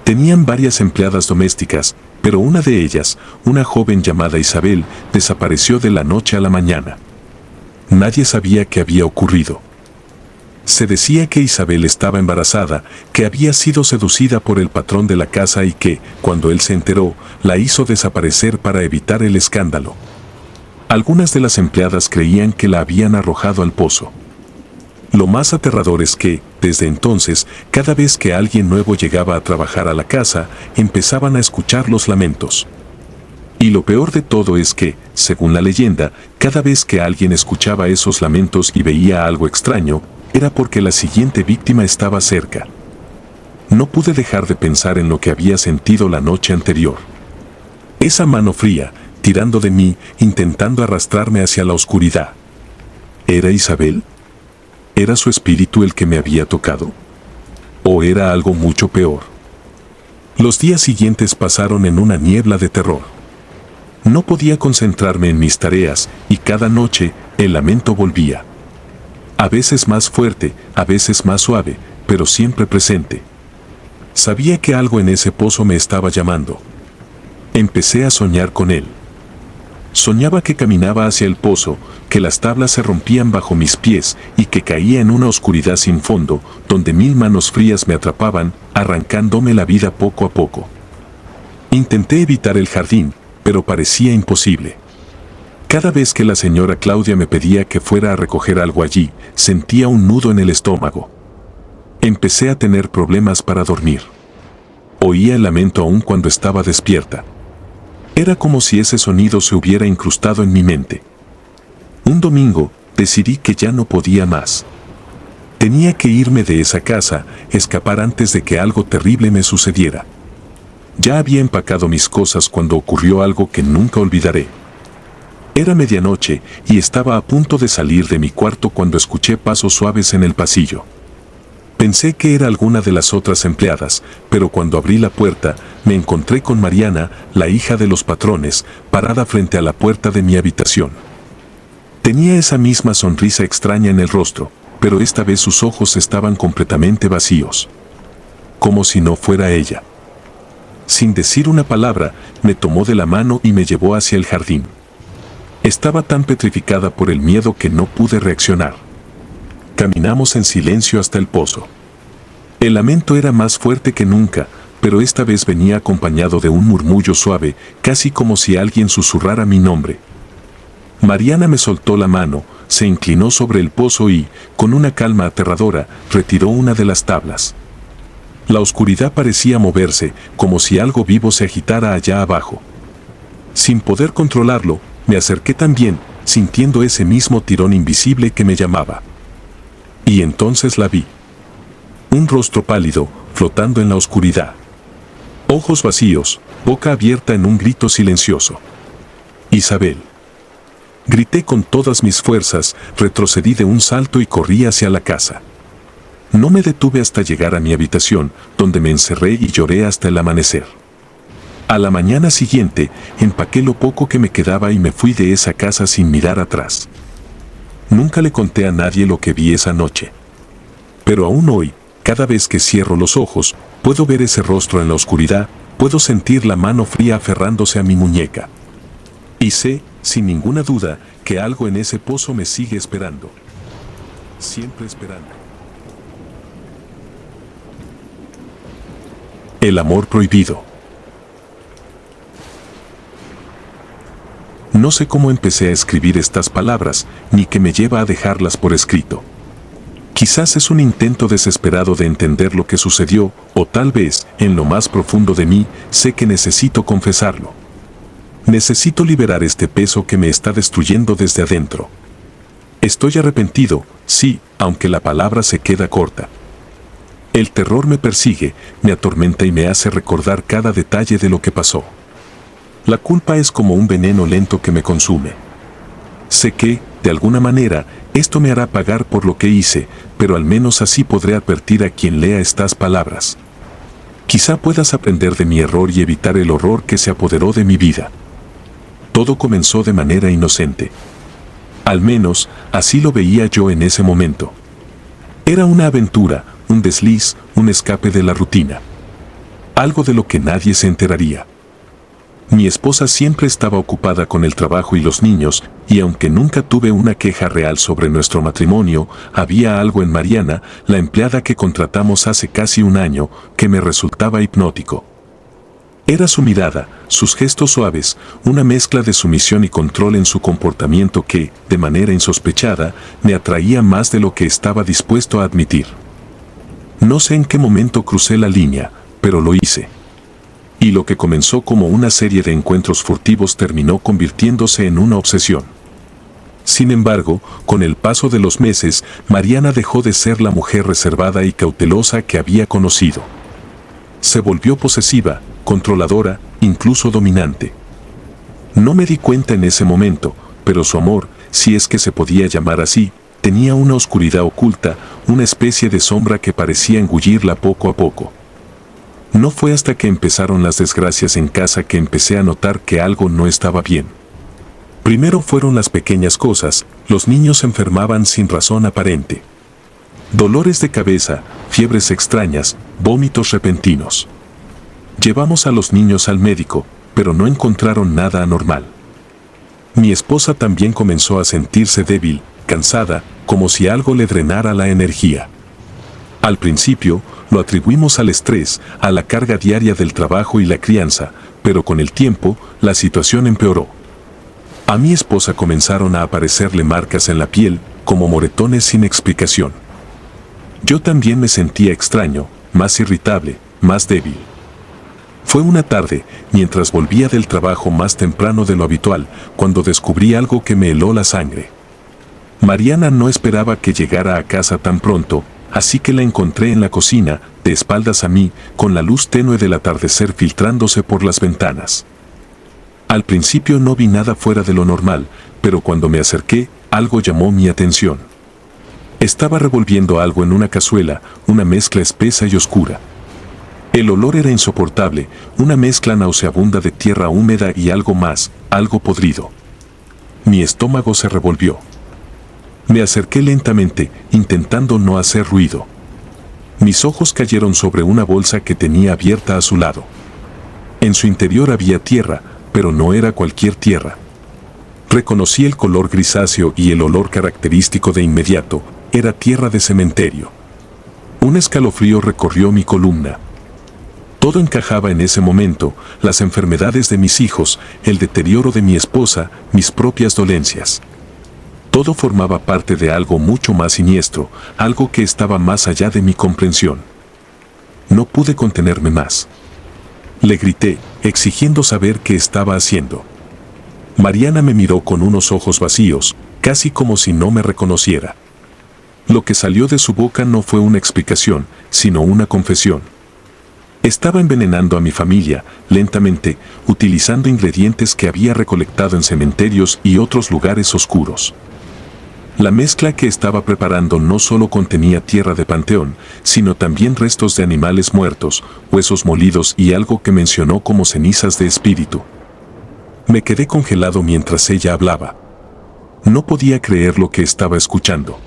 Tenían varias empleadas domésticas, pero una de ellas, una joven llamada Isabel, desapareció de la noche a la mañana. Nadie sabía qué había ocurrido. Se decía que Isabel estaba embarazada, que había sido seducida por el patrón de la casa y que, cuando él se enteró, la hizo desaparecer para evitar el escándalo. Algunas de las empleadas creían que la habían arrojado al pozo. Lo más aterrador es que, desde entonces, cada vez que alguien nuevo llegaba a trabajar a la casa, empezaban a escuchar los lamentos. Y lo peor de todo es que, según la leyenda, cada vez que alguien escuchaba esos lamentos y veía algo extraño, era porque la siguiente víctima estaba cerca. No pude dejar de pensar en lo que había sentido la noche anterior. Esa mano fría, tirando de mí, intentando arrastrarme hacia la oscuridad. ¿Era Isabel? ¿Era su espíritu el que me había tocado? ¿O era algo mucho peor? Los días siguientes pasaron en una niebla de terror. No podía concentrarme en mis tareas, y cada noche, el lamento volvía. A veces más fuerte, a veces más suave, pero siempre presente. Sabía que algo en ese pozo me estaba llamando. Empecé a soñar con él. Soñaba que caminaba hacia el pozo, que las tablas se rompían bajo mis pies y que caía en una oscuridad sin fondo, donde 1000 manos frías me atrapaban, arrancándome la vida poco a poco. Intenté evitar el jardín, pero parecía imposible. Cada vez que la señora Claudia me pedía que fuera a recoger algo allí, sentía un nudo en el estómago. Empecé a tener problemas para dormir. Oía el lamento aún cuando estaba despierta. Era como si ese sonido se hubiera incrustado en mi mente. Un domingo, decidí que ya no podía más. Tenía que irme de esa casa, escapar antes de que algo terrible me sucediera. Ya había empacado mis cosas cuando ocurrió algo que nunca olvidaré. Era medianoche y estaba a punto de salir de mi cuarto cuando escuché pasos suaves en el pasillo. Pensé que era alguna de las otras empleadas, pero cuando abrí la puerta, me encontré con Mariana, la hija de los patrones, parada frente a la puerta de mi habitación. Tenía esa misma sonrisa extraña en el rostro, pero esta vez sus ojos estaban completamente vacíos. Como si no fuera ella. Sin decir una palabra, me tomó de la mano y me llevó hacia el jardín. Estaba tan petrificada por el miedo que no pude reaccionar. Caminamos en silencio hasta el pozo. El lamento era más fuerte que nunca, pero esta vez venía acompañado de un murmullo suave, casi como si alguien susurrara mi nombre. Mariana me soltó la mano, se inclinó sobre el pozo y, con una calma aterradora, retiró una de las tablas. La oscuridad parecía moverse, como si algo vivo se agitara allá abajo. Sin poder controlarlo, me acerqué también, sintiendo ese mismo tirón invisible que me llamaba. Y entonces la vi. Un rostro pálido, flotando en la oscuridad. Ojos vacíos, boca abierta en un grito silencioso. Isabel. Grité con todas mis fuerzas, retrocedí de un salto y corrí hacia la casa. No me detuve hasta llegar a mi habitación, donde me encerré y lloré hasta el amanecer. A la mañana siguiente, empaqué lo poco que me quedaba y me fui de esa casa sin mirar atrás. Nunca le conté a nadie lo que vi esa noche. Pero aún hoy, cada vez que cierro los ojos, puedo ver ese rostro en la oscuridad, puedo sentir la mano fría aferrándose a mi muñeca. Y sé, sin ninguna duda, que algo en ese pozo me sigue esperando. Siempre esperando. El amor prohibido. No sé cómo empecé a escribir estas palabras, ni qué me lleva a dejarlas por escrito. Quizás es un intento desesperado de entender lo que sucedió, o tal vez, en lo más profundo de mí, sé que necesito confesarlo. Necesito liberar este peso que me está destruyendo desde adentro. Estoy arrepentido, sí, aunque la palabra se queda corta. El terror me persigue, me atormenta y me hace recordar cada detalle de lo que pasó. La culpa es como un veneno lento que me consume. Sé que, de alguna manera, esto me hará pagar por lo que hice, pero al menos así podré advertir a quien lea estas palabras. Quizá puedas aprender de mi error y evitar el horror que se apoderó de mi vida. Todo comenzó de manera inocente. Al menos, así lo veía yo en ese momento. Era una aventura, un desliz, un escape de la rutina. Algo de lo que nadie se enteraría. Mi esposa siempre estaba ocupada con el trabajo y los niños, y aunque nunca tuve una queja real sobre nuestro matrimonio, había algo en Mariana, la empleada que contratamos hace casi un año, que me resultaba hipnótico. Era su mirada, sus gestos suaves, una mezcla de sumisión y control en su comportamiento que, de manera insospechada, me atraía más de lo que estaba dispuesto a admitir. No sé en qué momento crucé la línea, pero lo hice. Y lo que comenzó como una serie de encuentros furtivos terminó convirtiéndose en una obsesión. Sin embargo, con el paso de los meses, Mariana dejó de ser la mujer reservada y cautelosa que había conocido. Se volvió posesiva, controladora, incluso dominante. No me di cuenta en ese momento, pero su amor, si es que se podía llamar así, tenía una oscuridad oculta, una especie de sombra que parecía engullirla poco a poco. No fue hasta que empezaron las desgracias en casa que empecé a notar que algo no estaba bien. Primero fueron las pequeñas cosas, los niños se enfermaban sin razón aparente. Dolores de cabeza, fiebres extrañas, vómitos repentinos. Llevamos a los niños al médico, pero no encontraron nada anormal. Mi esposa también comenzó a sentirse débil, cansada, como si algo le drenara la energía. Al principio, lo atribuimos al estrés, a la carga diaria del trabajo y la crianza, pero con el tiempo, la situación empeoró. A mi esposa comenzaron a aparecerle marcas en la piel, como moretones sin explicación. Yo también me sentía extraño, más irritable, más débil. Fue una tarde, mientras volvía del trabajo más temprano de lo habitual, cuando descubrí algo que me heló la sangre. Mariana no esperaba que llegara a casa tan pronto, así que la encontré en la cocina, de espaldas a mí, con la luz tenue del atardecer filtrándose por las ventanas. Al principio no vi nada fuera de lo normal, pero cuando me acerqué, algo llamó mi atención. Estaba revolviendo algo en una cazuela, una mezcla espesa y oscura. El olor era insoportable, una mezcla nauseabunda de tierra húmeda y algo más, algo podrido. Mi estómago se revolvió. Me acerqué lentamente, intentando no hacer ruido. Mis ojos cayeron sobre una bolsa que tenía abierta a su lado. En su interior había tierra, pero no era cualquier tierra. Reconocí el color grisáceo y el olor característico de inmediato, era tierra de cementerio. Un escalofrío recorrió mi columna. Todo encajaba en ese momento, las enfermedades de mis hijos, el deterioro de mi esposa, mis propias dolencias. Todo formaba parte de algo mucho más siniestro, algo que estaba más allá de mi comprensión. No pude contenerme más. Le grité, exigiendo saber qué estaba haciendo. Mariana me miró con unos ojos vacíos, casi como si no me reconociera. Lo que salió de su boca no fue una explicación, sino una confesión. Estaba envenenando a mi familia, lentamente, utilizando ingredientes que había recolectado en cementerios y otros lugares oscuros. La mezcla que estaba preparando no solo contenía tierra de panteón, sino también restos de animales muertos, huesos molidos y algo que mencionó como cenizas de espíritu. Me quedé congelado mientras ella hablaba. No podía creer lo que estaba escuchando.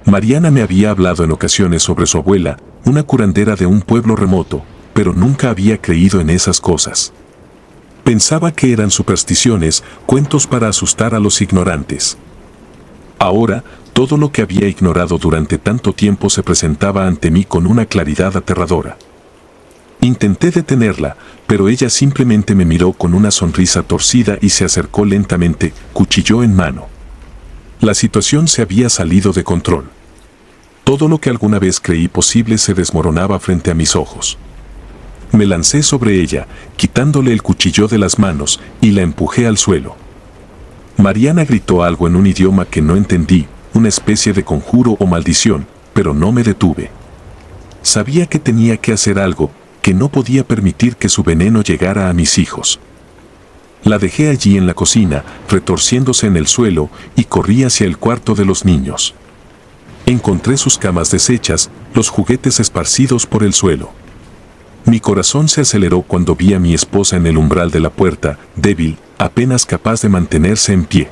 Mariana me había hablado en ocasiones sobre su abuela, una curandera de un pueblo remoto, pero nunca había creído en esas cosas. Pensaba que eran supersticiones, cuentos para asustar a los ignorantes. Ahora, todo lo que había ignorado durante tanto tiempo se presentaba ante mí con una claridad aterradora. Intenté detenerla, pero ella simplemente me miró con una sonrisa torcida y se acercó lentamente, cuchillo en mano. La situación se había salido de control. Todo lo que alguna vez creí posible se desmoronaba frente a mis ojos. Me lancé sobre ella, quitándole el cuchillo de las manos, y la empujé al suelo. Mariana gritó algo en un idioma que no entendí, una especie de conjuro o maldición, pero no me detuve. Sabía que tenía que hacer algo, que no podía permitir que su veneno llegara a mis hijos. La dejé allí en la cocina, retorciéndose en el suelo, y corrí hacia el cuarto de los niños. Encontré sus camas deshechas, los juguetes esparcidos por el suelo. Mi corazón se aceleró cuando vi a mi esposa en el umbral de la puerta, débil, apenas capaz de mantenerse en pie.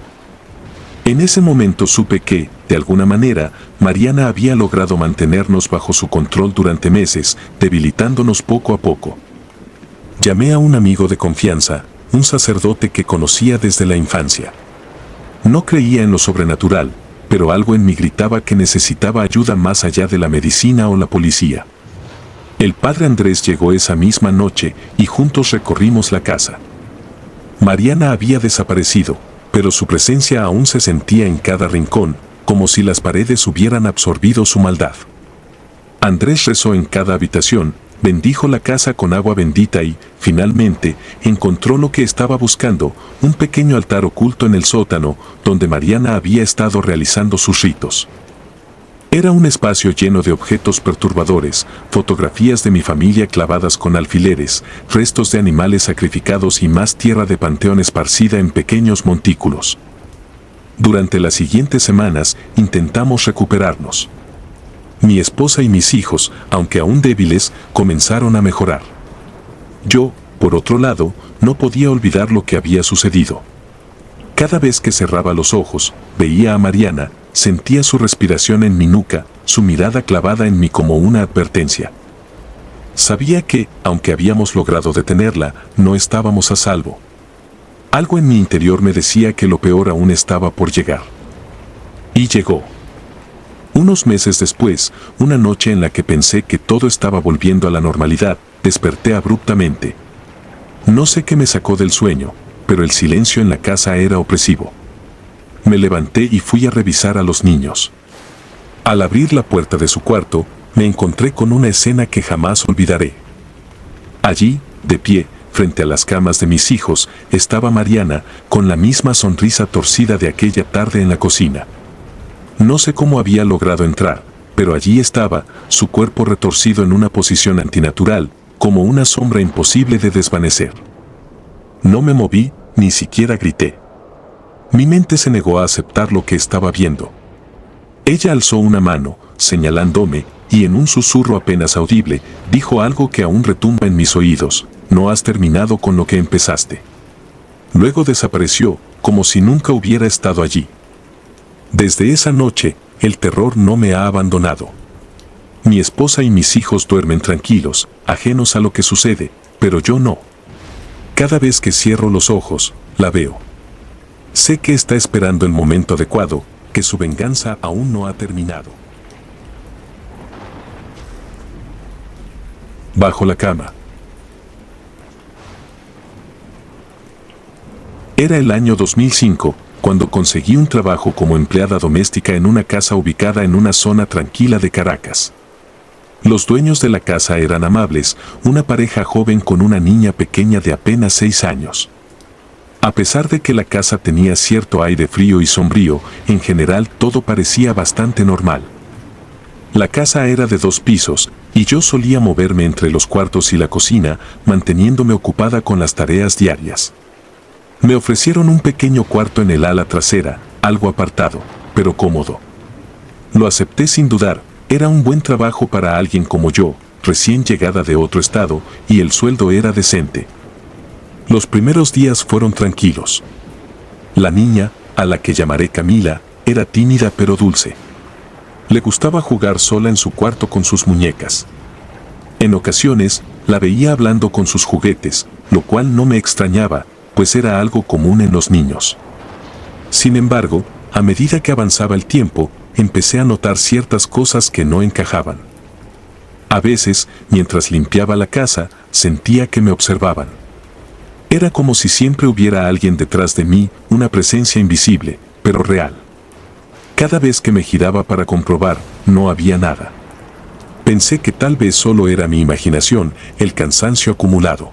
En ese momento supe que, de alguna manera, Mariana había logrado mantenernos bajo su control durante meses, debilitándonos poco a poco. Llamé a un amigo de confianza, un sacerdote que conocía desde la infancia. No creía en lo sobrenatural, pero algo en mí gritaba que necesitaba ayuda más allá de la medicina o la policía. El padre Andrés llegó esa misma noche y juntos recorrimos la casa. Mariana había desaparecido, pero su presencia aún se sentía en cada rincón, como si las paredes hubieran absorbido su maldad. Andrés rezó en cada habitación, bendijo la casa con agua bendita y, finalmente, encontró lo que estaba buscando, un pequeño altar oculto en el sótano, donde Mariana había estado realizando sus ritos. Era un espacio lleno de objetos perturbadores, fotografías de mi familia clavadas con alfileres, restos de animales sacrificados y más tierra de panteón esparcida en pequeños montículos. Durante las siguientes semanas intentamos recuperarnos. Mi esposa y mis hijos, aunque aún débiles, comenzaron a mejorar. Yo, por otro lado, no podía olvidar lo que había sucedido. Cada vez que cerraba los ojos, veía a Mariana, sentía su respiración en mi nuca, su mirada clavada en mí como una advertencia. Sabía que, aunque habíamos logrado detenerla, no estábamos a salvo. Algo en mi interior me decía que lo peor aún estaba por llegar. Y llegó. Unos meses después, una noche en la que pensé que todo estaba volviendo a la normalidad, desperté abruptamente. No sé qué me sacó del sueño, pero el silencio en la casa era opresivo. Me levanté y fui a revisar a los niños. Al abrir la puerta de su cuarto, me encontré con una escena que jamás olvidaré. Allí, de pie, frente a las camas de mis hijos, estaba Mariana, con la misma sonrisa torcida de aquella tarde en la cocina. No sé cómo había logrado entrar, pero allí estaba, su cuerpo retorcido en una posición antinatural, como una sombra imposible de desvanecer. No me moví, ni siquiera grité. Mi mente se negó a aceptar lo que estaba viendo. Ella alzó una mano, señalándome, y en un susurro apenas audible, dijo algo que aún retumba en mis oídos: no has terminado con lo que empezaste. Luego desapareció, como si nunca hubiera estado allí. Desde esa noche, el terror no me ha abandonado. Mi esposa y mis hijos duermen tranquilos, ajenos a lo que sucede, pero yo no. Cada vez que cierro los ojos, la veo. Sé que está esperando el momento adecuado, que su venganza aún no ha terminado. Bajo la cama. Era el año 2005, cuando conseguí un trabajo como empleada doméstica en una casa ubicada en una zona tranquila de Caracas. Los dueños de la casa eran amables, una pareja joven con una niña pequeña de apenas 6 años. A pesar de que la casa tenía cierto aire frío y sombrío, en general todo parecía bastante normal. La casa era de 2 pisos, y yo solía moverme entre los cuartos y la cocina, manteniéndome ocupada con las tareas diarias. Me ofrecieron un pequeño cuarto en el ala trasera, algo apartado, pero cómodo. Lo acepté sin dudar. Era un buen trabajo para alguien como yo, recién llegada de otro estado, y el sueldo era decente. Los primeros días fueron tranquilos. La niña, a la que llamaré Camila, era tímida pero dulce. Le gustaba jugar sola en su cuarto con sus muñecas. En ocasiones, la veía hablando con sus juguetes, lo cual no me extrañaba, pues era algo común en los niños. Sin embargo, a medida que avanzaba el tiempo, empecé a notar ciertas cosas que no encajaban. A veces, mientras limpiaba la casa, sentía que me observaban. Era como si siempre hubiera alguien detrás de mí, una presencia invisible, pero real. Cada vez que me giraba para comprobar, no había nada. Pensé que tal vez solo era mi imaginación, el cansancio acumulado.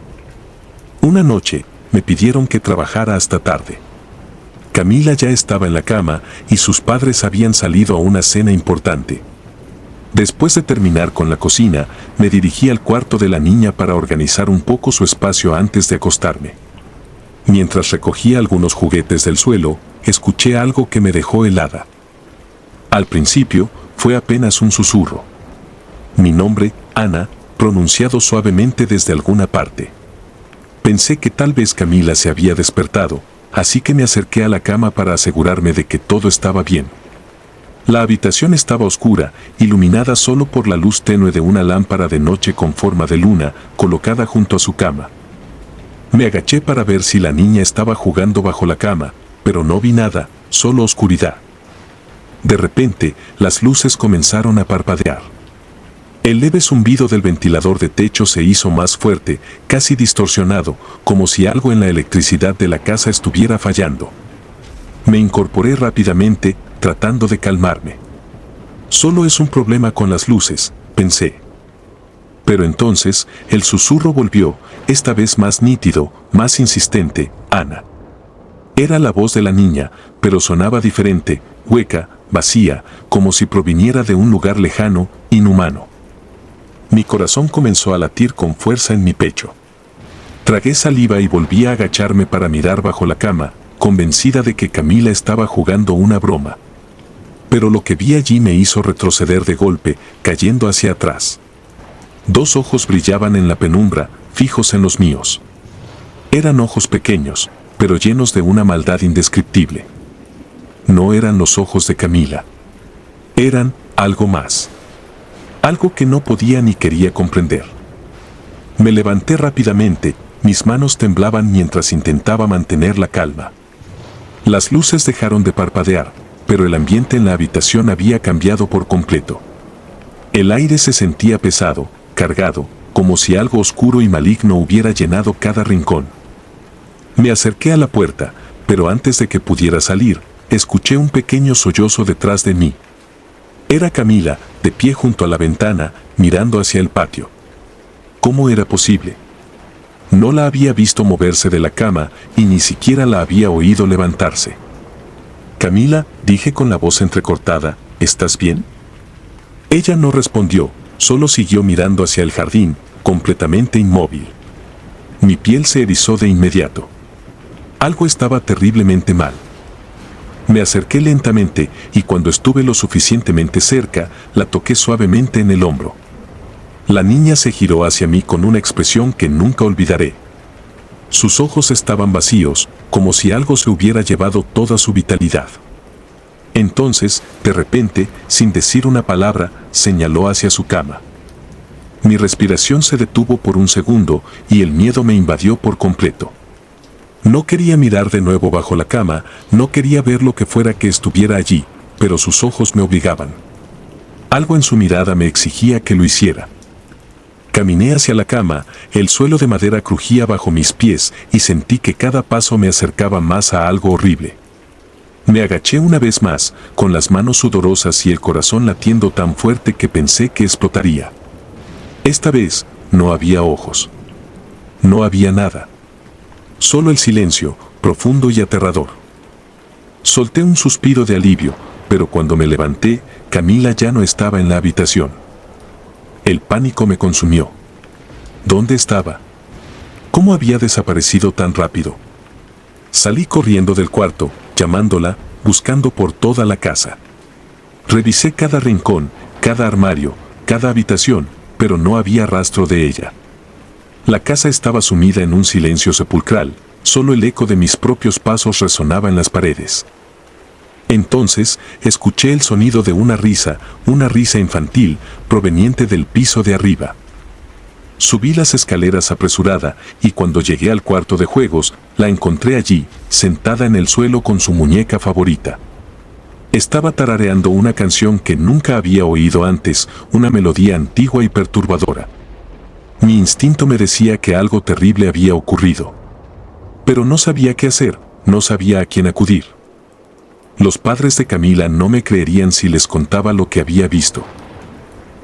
Una noche, me pidieron que trabajara hasta tarde. Camila ya estaba en la cama y sus padres habían salido a una cena importante. Después de terminar con la cocina, me dirigí al cuarto de la niña para organizar un poco su espacio antes de acostarme. Mientras recogía algunos juguetes del suelo, escuché algo que me dejó helada. Al principio, fue apenas un susurro. Mi nombre, Ana, pronunciado suavemente desde alguna parte. Pensé que tal vez Camila se había despertado, así que me acerqué a la cama para asegurarme de que todo estaba bien. La habitación estaba oscura, iluminada solo por la luz tenue de una lámpara de noche con forma de luna, colocada junto a su cama. Me agaché para ver si la niña estaba jugando bajo la cama, pero no vi nada, solo oscuridad. De repente, las luces comenzaron a parpadear. El leve zumbido del ventilador de techo se hizo más fuerte, casi distorsionado, como si algo en la electricidad de la casa estuviera fallando. Me incorporé rápidamente, tratando de calmarme. Solo es un problema con las luces, pensé. Pero entonces, el susurro volvió, esta vez más nítido, más insistente: Ana. Era la voz de la niña, pero sonaba diferente, hueca, vacía, como si proviniera de un lugar lejano, inhumano. Mi corazón comenzó a latir con fuerza en mi pecho. Tragué saliva y volví a agacharme para mirar bajo la cama, convencida de que Camila estaba jugando una broma. Pero lo que vi allí me hizo retroceder de golpe, cayendo hacia atrás. 2 ojos brillaban en la penumbra, fijos en los míos. Eran ojos pequeños, pero llenos de una maldad indescriptible. No eran los ojos de Camila. Eran algo más. Algo que no podía ni quería comprender. Me levanté rápidamente, mis manos temblaban mientras intentaba mantener la calma. Las luces dejaron de parpadear, pero el ambiente en la habitación había cambiado por completo. El aire se sentía pesado, cargado, como si algo oscuro y maligno hubiera llenado cada rincón. Me acerqué a la puerta, pero antes de que pudiera salir, escuché un pequeño sollozo detrás de mí. Era Camila, de pie junto a la ventana, mirando hacia el patio. ¿Cómo era posible? No la había visto moverse de la cama y ni siquiera la había oído levantarse. Camila, dije con la voz entrecortada, ¿estás bien? Ella no respondió, solo siguió mirando hacia el jardín, completamente inmóvil. Mi piel se erizó de inmediato. Algo estaba terriblemente mal. Me acerqué lentamente y cuando estuve lo suficientemente cerca, la toqué suavemente en el hombro. La niña se giró hacia mí con una expresión que nunca olvidaré. Sus ojos estaban vacíos, como si algo se hubiera llevado toda su vitalidad. Entonces, de repente, sin decir una palabra, señaló hacia su cama. Mi respiración se detuvo por un segundo y el miedo me invadió por completo. No quería mirar de nuevo bajo la cama, no quería ver lo que fuera que estuviera allí, pero sus ojos me obligaban. Algo en su mirada me exigía que lo hiciera. Caminé hacia la cama, el suelo de madera crujía bajo mis pies y sentí que cada paso me acercaba más a algo horrible. Me agaché una vez más, con las manos sudorosas y el corazón latiendo tan fuerte que pensé que explotaría. Esta vez, no había ojos. No había nada. Solo el silencio, profundo y aterrador. Solté un suspiro de alivio, pero cuando me levanté, Camila ya no estaba en la habitación. El pánico me consumió. ¿Dónde estaba? ¿Cómo había desaparecido tan rápido? Salí corriendo del cuarto, llamándola, buscando por toda la casa. Revisé cada rincón, cada armario, cada habitación, pero no había rastro de ella. La casa estaba sumida en un silencio sepulcral, solo el eco de mis propios pasos resonaba en las paredes. Entonces, escuché el sonido de una risa infantil, proveniente del piso de arriba. Subí las escaleras apresurada y cuando llegué al cuarto de juegos, la encontré allí, sentada en el suelo con su muñeca favorita. Estaba tarareando una canción que nunca había oído antes, una melodía antigua y perturbadora. Mi instinto me decía que algo terrible había ocurrido. Pero no sabía qué hacer, no sabía a quién acudir. Los padres de Camila no me creerían si les contaba lo que había visto.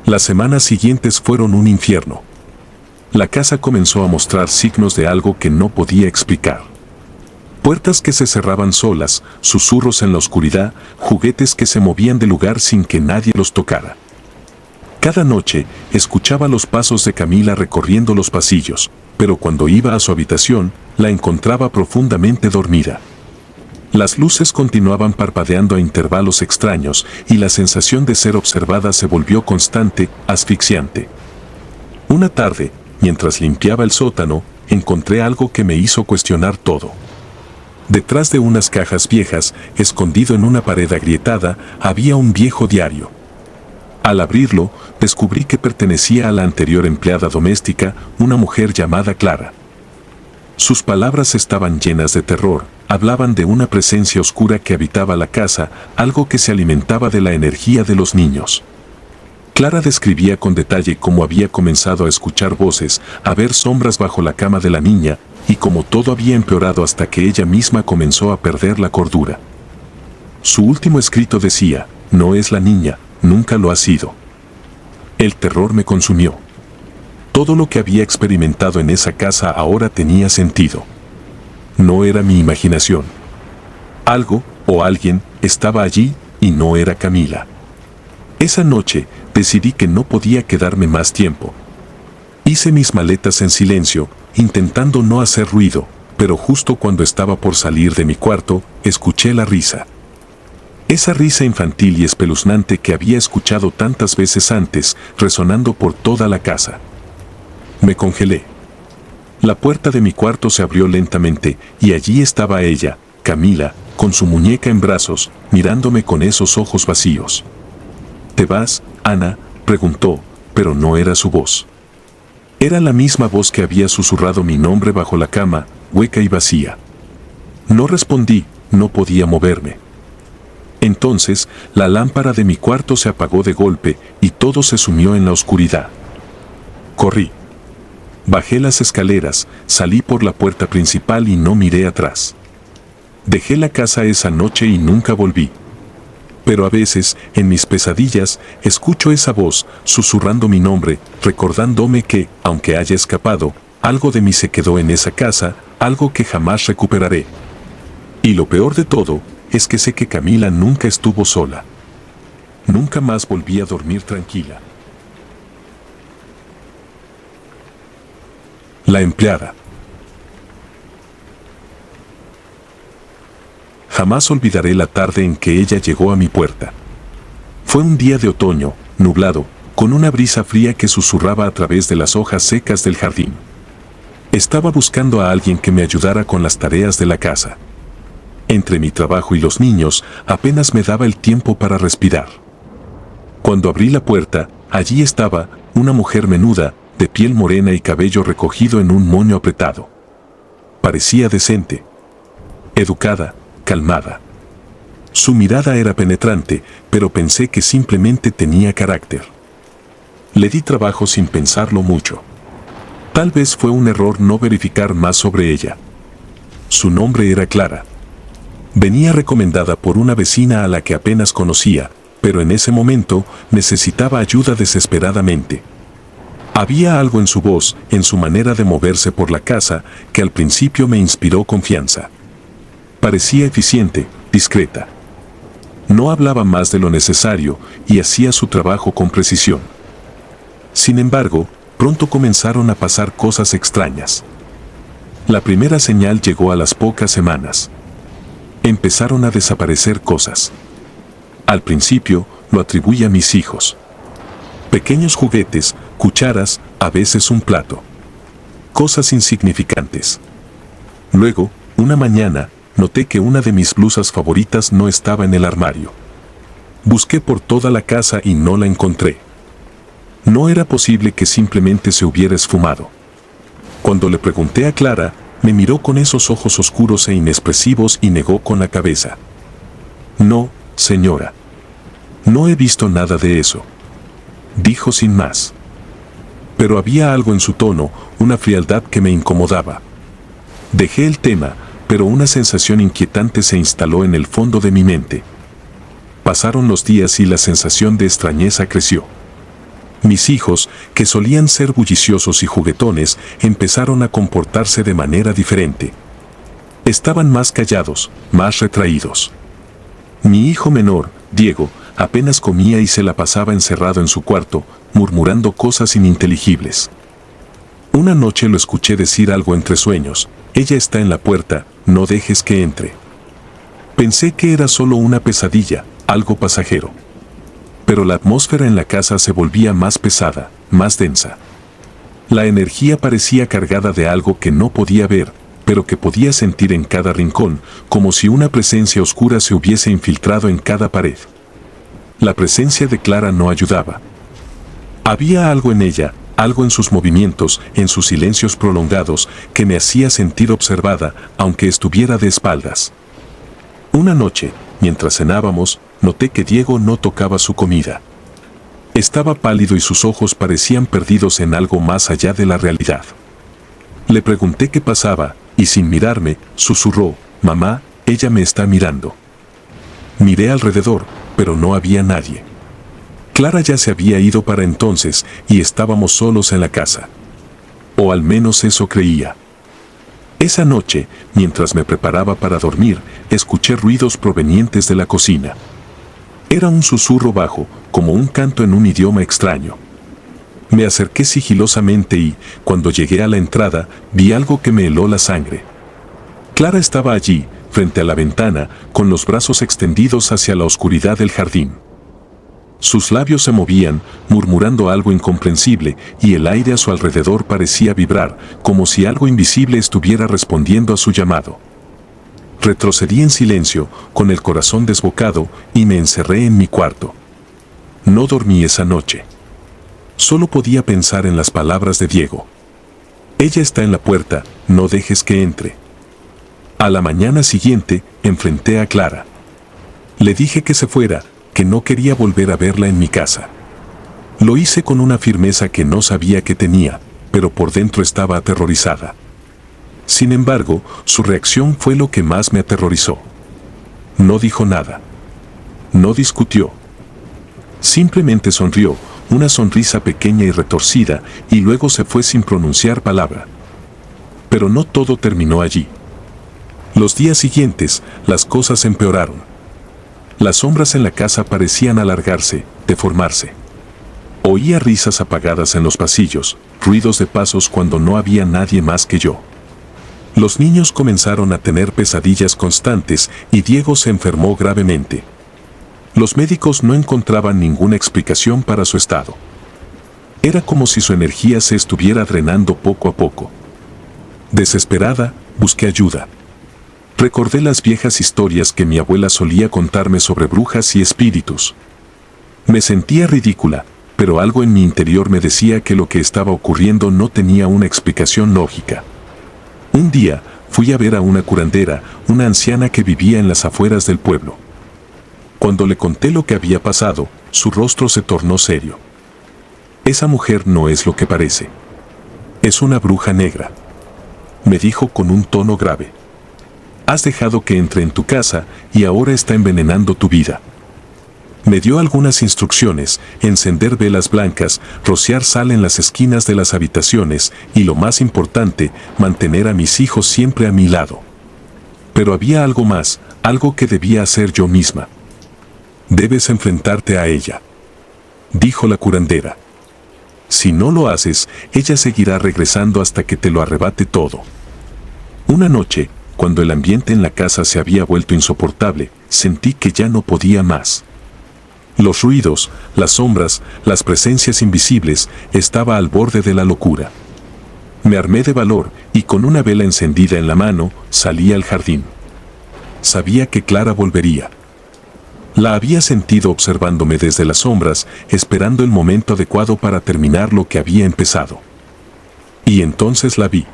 Las semanas siguientes fueron un infierno. La casa comenzó a mostrar signos de algo que no podía explicar. Puertas que se cerraban solas, susurros en la oscuridad, juguetes que se movían de lugar sin que nadie los tocara. Cada noche, escuchaba los pasos de Camila recorriendo los pasillos, pero cuando iba a su habitación, la encontraba profundamente dormida. Las luces continuaban parpadeando a intervalos extraños y la sensación de ser observada se volvió constante, asfixiante. Una tarde, mientras limpiaba el sótano, encontré algo que me hizo cuestionar todo. Detrás de unas cajas viejas, escondido en una pared agrietada, había un viejo diario. Al abrirlo, descubrí que pertenecía a la anterior empleada doméstica, una mujer llamada Clara. Sus palabras estaban llenas de terror, hablaban de una presencia oscura que habitaba la casa, algo que se alimentaba de la energía de los niños. Clara describía con detalle cómo había comenzado a escuchar voces, a ver sombras bajo la cama de la niña, y cómo todo había empeorado hasta que ella misma comenzó a perder la cordura. Su último escrito decía, no es la niña, nunca lo ha sido. El terror me consumió. Todo lo que había experimentado en esa casa ahora tenía sentido. No era mi imaginación. Algo, o alguien, estaba allí, y no era Camila. Esa noche, decidí que no podía quedarme más tiempo. Hice mis maletas en silencio, intentando no hacer ruido, pero justo cuando estaba por salir de mi cuarto, escuché la risa. Esa risa infantil y espeluznante que había escuchado tantas veces antes, resonando por toda la casa. Me congelé. La puerta de mi cuarto se abrió lentamente y allí estaba ella, Camila, con su muñeca en brazos, mirándome con esos ojos vacíos. ¿Te vas, Ana?, preguntó, pero no era su voz. Era la misma voz que había susurrado mi nombre bajo la cama, hueca y vacía. No respondí, no podía moverme. Entonces, la lámpara de mi cuarto se apagó de golpe y todo se sumió en la oscuridad. Corrí. Bajé las escaleras, salí por la puerta principal y no miré atrás. Dejé la casa esa noche y nunca volví. Pero a veces, en mis pesadillas, escucho esa voz, susurrando mi nombre, recordándome que, aunque haya escapado, algo de mí se quedó en esa casa, algo que jamás recuperaré. Y lo peor de todo, es que sé que Camila nunca estuvo sola. Nunca más volví a dormir tranquila. La empleada. Jamás olvidaré la tarde en que ella llegó a mi puerta. Fue un día de otoño, nublado, con una brisa fría que susurraba a través de las hojas secas del jardín. Estaba buscando a alguien que me ayudara con las tareas de la casa. Entre mi trabajo y los niños, apenas me daba el tiempo para respirar. Cuando abrí la puerta, allí estaba una mujer menuda, de piel morena y cabello recogido en un moño apretado. Parecía decente, educada, calmada. Su mirada era penetrante, pero pensé que simplemente tenía carácter. Le di trabajo sin pensarlo mucho. Tal vez fue un error no verificar más sobre ella. Su nombre era Clara. Venía recomendada por una vecina a la que apenas conocía, pero en ese momento necesitaba ayuda desesperadamente. Había algo en su voz, en su manera de moverse por la casa, que al principio me inspiró confianza. Parecía eficiente, discreta. No hablaba más de lo necesario y hacía su trabajo con precisión. Sin embargo, pronto comenzaron a pasar cosas extrañas. La primera señal llegó a las pocas semanas. Empezaron a desaparecer cosas. Al principio, lo atribuí a mis hijos. Pequeños juguetes, cucharas, a veces un plato. Cosas insignificantes. Luego, una mañana, noté que una de mis blusas favoritas no estaba en el armario. Busqué por toda la casa y no la encontré. No era posible que simplemente se hubiera esfumado. Cuando le pregunté a Clara, me miró con esos ojos oscuros e inexpresivos y negó con la cabeza. No, señora. No he visto nada de eso. Dijo sin más. Pero había algo en su tono, una frialdad que me incomodaba. Dejé el tema, pero una sensación inquietante se instaló en el fondo de mi mente. Pasaron los días y la sensación de extrañeza creció. Mis hijos, que solían ser bulliciosos y juguetones, empezaron a comportarse de manera diferente. Estaban más callados, más retraídos. Mi hijo menor, Diego, apenas comía y se la pasaba encerrado en su cuarto, murmurando cosas ininteligibles. Una noche lo escuché decir algo entre sueños: ella está en la puerta, no dejes que entre. Pensé que era solo una pesadilla, algo pasajero. Pero la atmósfera en la casa se volvía más pesada, más densa. La energía parecía cargada de algo que no podía ver, pero que podía sentir en cada rincón, como si una presencia oscura se hubiese infiltrado en cada pared. La presencia de Clara no ayudaba. Había algo en ella, algo en sus movimientos, en sus silencios prolongados, que me hacía sentir observada, aunque estuviera de espaldas. Una noche, mientras cenábamos, noté que Diego no tocaba su comida. Estaba pálido y sus ojos parecían perdidos en algo más allá de la realidad. Le pregunté qué pasaba, y sin mirarme, susurró: «Mamá, ella me está mirando». Miré alrededor, pero no había nadie. Clara ya se había ido para entonces, y estábamos solos en la casa. O al menos eso creía. Esa noche, mientras me preparaba para dormir, escuché ruidos provenientes de la cocina. Era un susurro bajo, como un canto en un idioma extraño. Me acerqué sigilosamente y, cuando llegué a la entrada, vi algo que me heló la sangre. Clara estaba allí, frente a la ventana, con los brazos extendidos hacia la oscuridad del jardín. Sus labios se movían, murmurando algo incomprensible, y el aire a su alrededor parecía vibrar, como si algo invisible estuviera respondiendo a su llamado. Retrocedí en silencio, con el corazón desbocado, y me encerré en mi cuarto. No dormí esa noche. Solo podía pensar en las palabras de Diego. Ella está en la puerta, no dejes que entre. A la mañana siguiente, enfrenté a Clara. Le dije que se fuera, que no quería volver a verla en mi casa. Lo hice con una firmeza que no sabía que tenía, pero por dentro estaba aterrorizada. Sin embargo, su reacción fue lo que más me aterrorizó. No dijo nada. No discutió. Simplemente sonrió, una sonrisa pequeña y retorcida, y luego se fue sin pronunciar palabra. Pero no todo terminó allí. Los días siguientes, las cosas empeoraron. Las sombras en la casa parecían alargarse, deformarse. Oía risas apagadas en los pasillos, ruidos de pasos cuando no había nadie más que yo. Los niños comenzaron a tener pesadillas constantes y Diego se enfermó gravemente. Los médicos no encontraban ninguna explicación para su estado. Era como si su energía se estuviera drenando poco a poco. Desesperada, busqué ayuda. Recordé las viejas historias que mi abuela solía contarme sobre brujas y espíritus. Me sentía ridícula, pero algo en mi interior me decía que lo que estaba ocurriendo no tenía una explicación lógica. Un día, fui a ver a una curandera, una anciana que vivía en las afueras del pueblo. Cuando le conté lo que había pasado, su rostro se tornó serio. Esa mujer no es lo que parece. Es una bruja negra, me dijo con un tono grave. Has dejado que entre en tu casa y ahora está envenenando tu vida. Me dio algunas instrucciones: encender velas blancas, rociar sal en las esquinas de las habitaciones y, lo más importante, mantener a mis hijos siempre a mi lado. Pero había algo más, algo que debía hacer yo misma. Debes enfrentarte a ella, dijo la curandera. Si no lo haces, ella seguirá regresando hasta que te lo arrebate todo. Una noche, cuando el ambiente en la casa se había vuelto insoportable, sentí que ya no podía más. Los ruidos, las sombras, las presencias invisibles, estaba al borde de la locura. Me armé de valor y con una vela encendida en la mano, salí al jardín. Sabía que Clara volvería. La había sentido observándome desde las sombras, esperando el momento adecuado para terminar lo que había empezado. Y entonces la vi.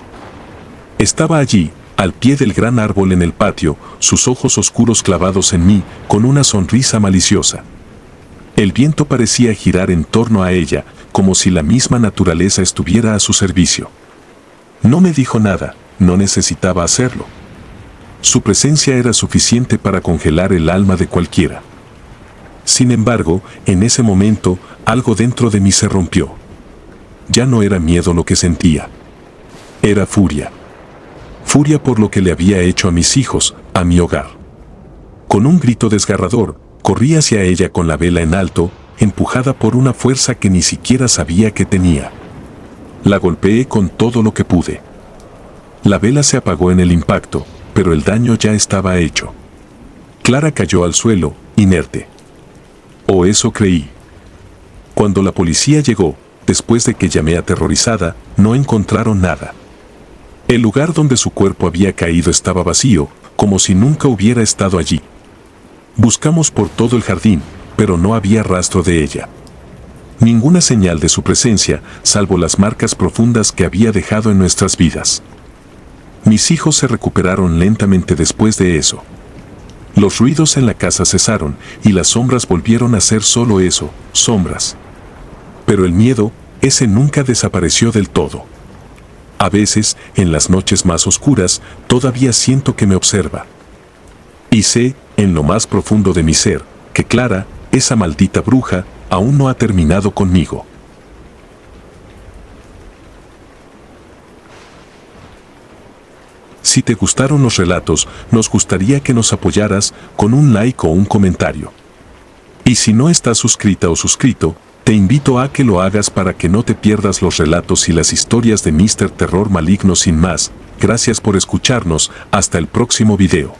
Estaba allí, al pie del gran árbol en el patio, sus ojos oscuros clavados en mí, con una sonrisa maliciosa. El viento parecía girar en torno a ella, como si la misma naturaleza estuviera a su servicio. No me dijo nada, no necesitaba hacerlo. Su presencia era suficiente para congelar el alma de cualquiera. Sin embargo, en ese momento, algo dentro de mí se rompió. Ya no era miedo lo que sentía. Era furia. Furia por lo que le había hecho a mis hijos, a mi hogar. Con un grito desgarrador, corrí hacia ella con la vela en alto, empujada por una fuerza que ni siquiera sabía que tenía. La golpeé con todo lo que pude. La vela se apagó en el impacto, pero el daño ya estaba hecho. Clara cayó al suelo, inerte. O eso creí. Cuando la policía llegó, después de que llamé aterrorizada, no encontraron nada. El lugar donde su cuerpo había caído estaba vacío, como si nunca hubiera estado allí. Buscamos por todo el jardín, pero no había rastro de ella. Ninguna señal de su presencia, salvo las marcas profundas que había dejado en nuestras vidas. Mis hijos se recuperaron lentamente después de eso. Los ruidos en la casa cesaron y las sombras volvieron a ser solo eso, sombras. Pero el miedo, ese nunca desapareció del todo. A veces, en las noches más oscuras, todavía siento que me observa. Y sé, en lo más profundo de mi ser, que Clara, esa maldita bruja, aún no ha terminado conmigo. Si te gustaron los relatos, nos gustaría que nos apoyaras con un like o un comentario. Y si no estás suscrita o suscrito, te invito a que lo hagas para que no te pierdas los relatos y las historias de Mr. Terror Maligno. Sin más, gracias por escucharnos, hasta el próximo video.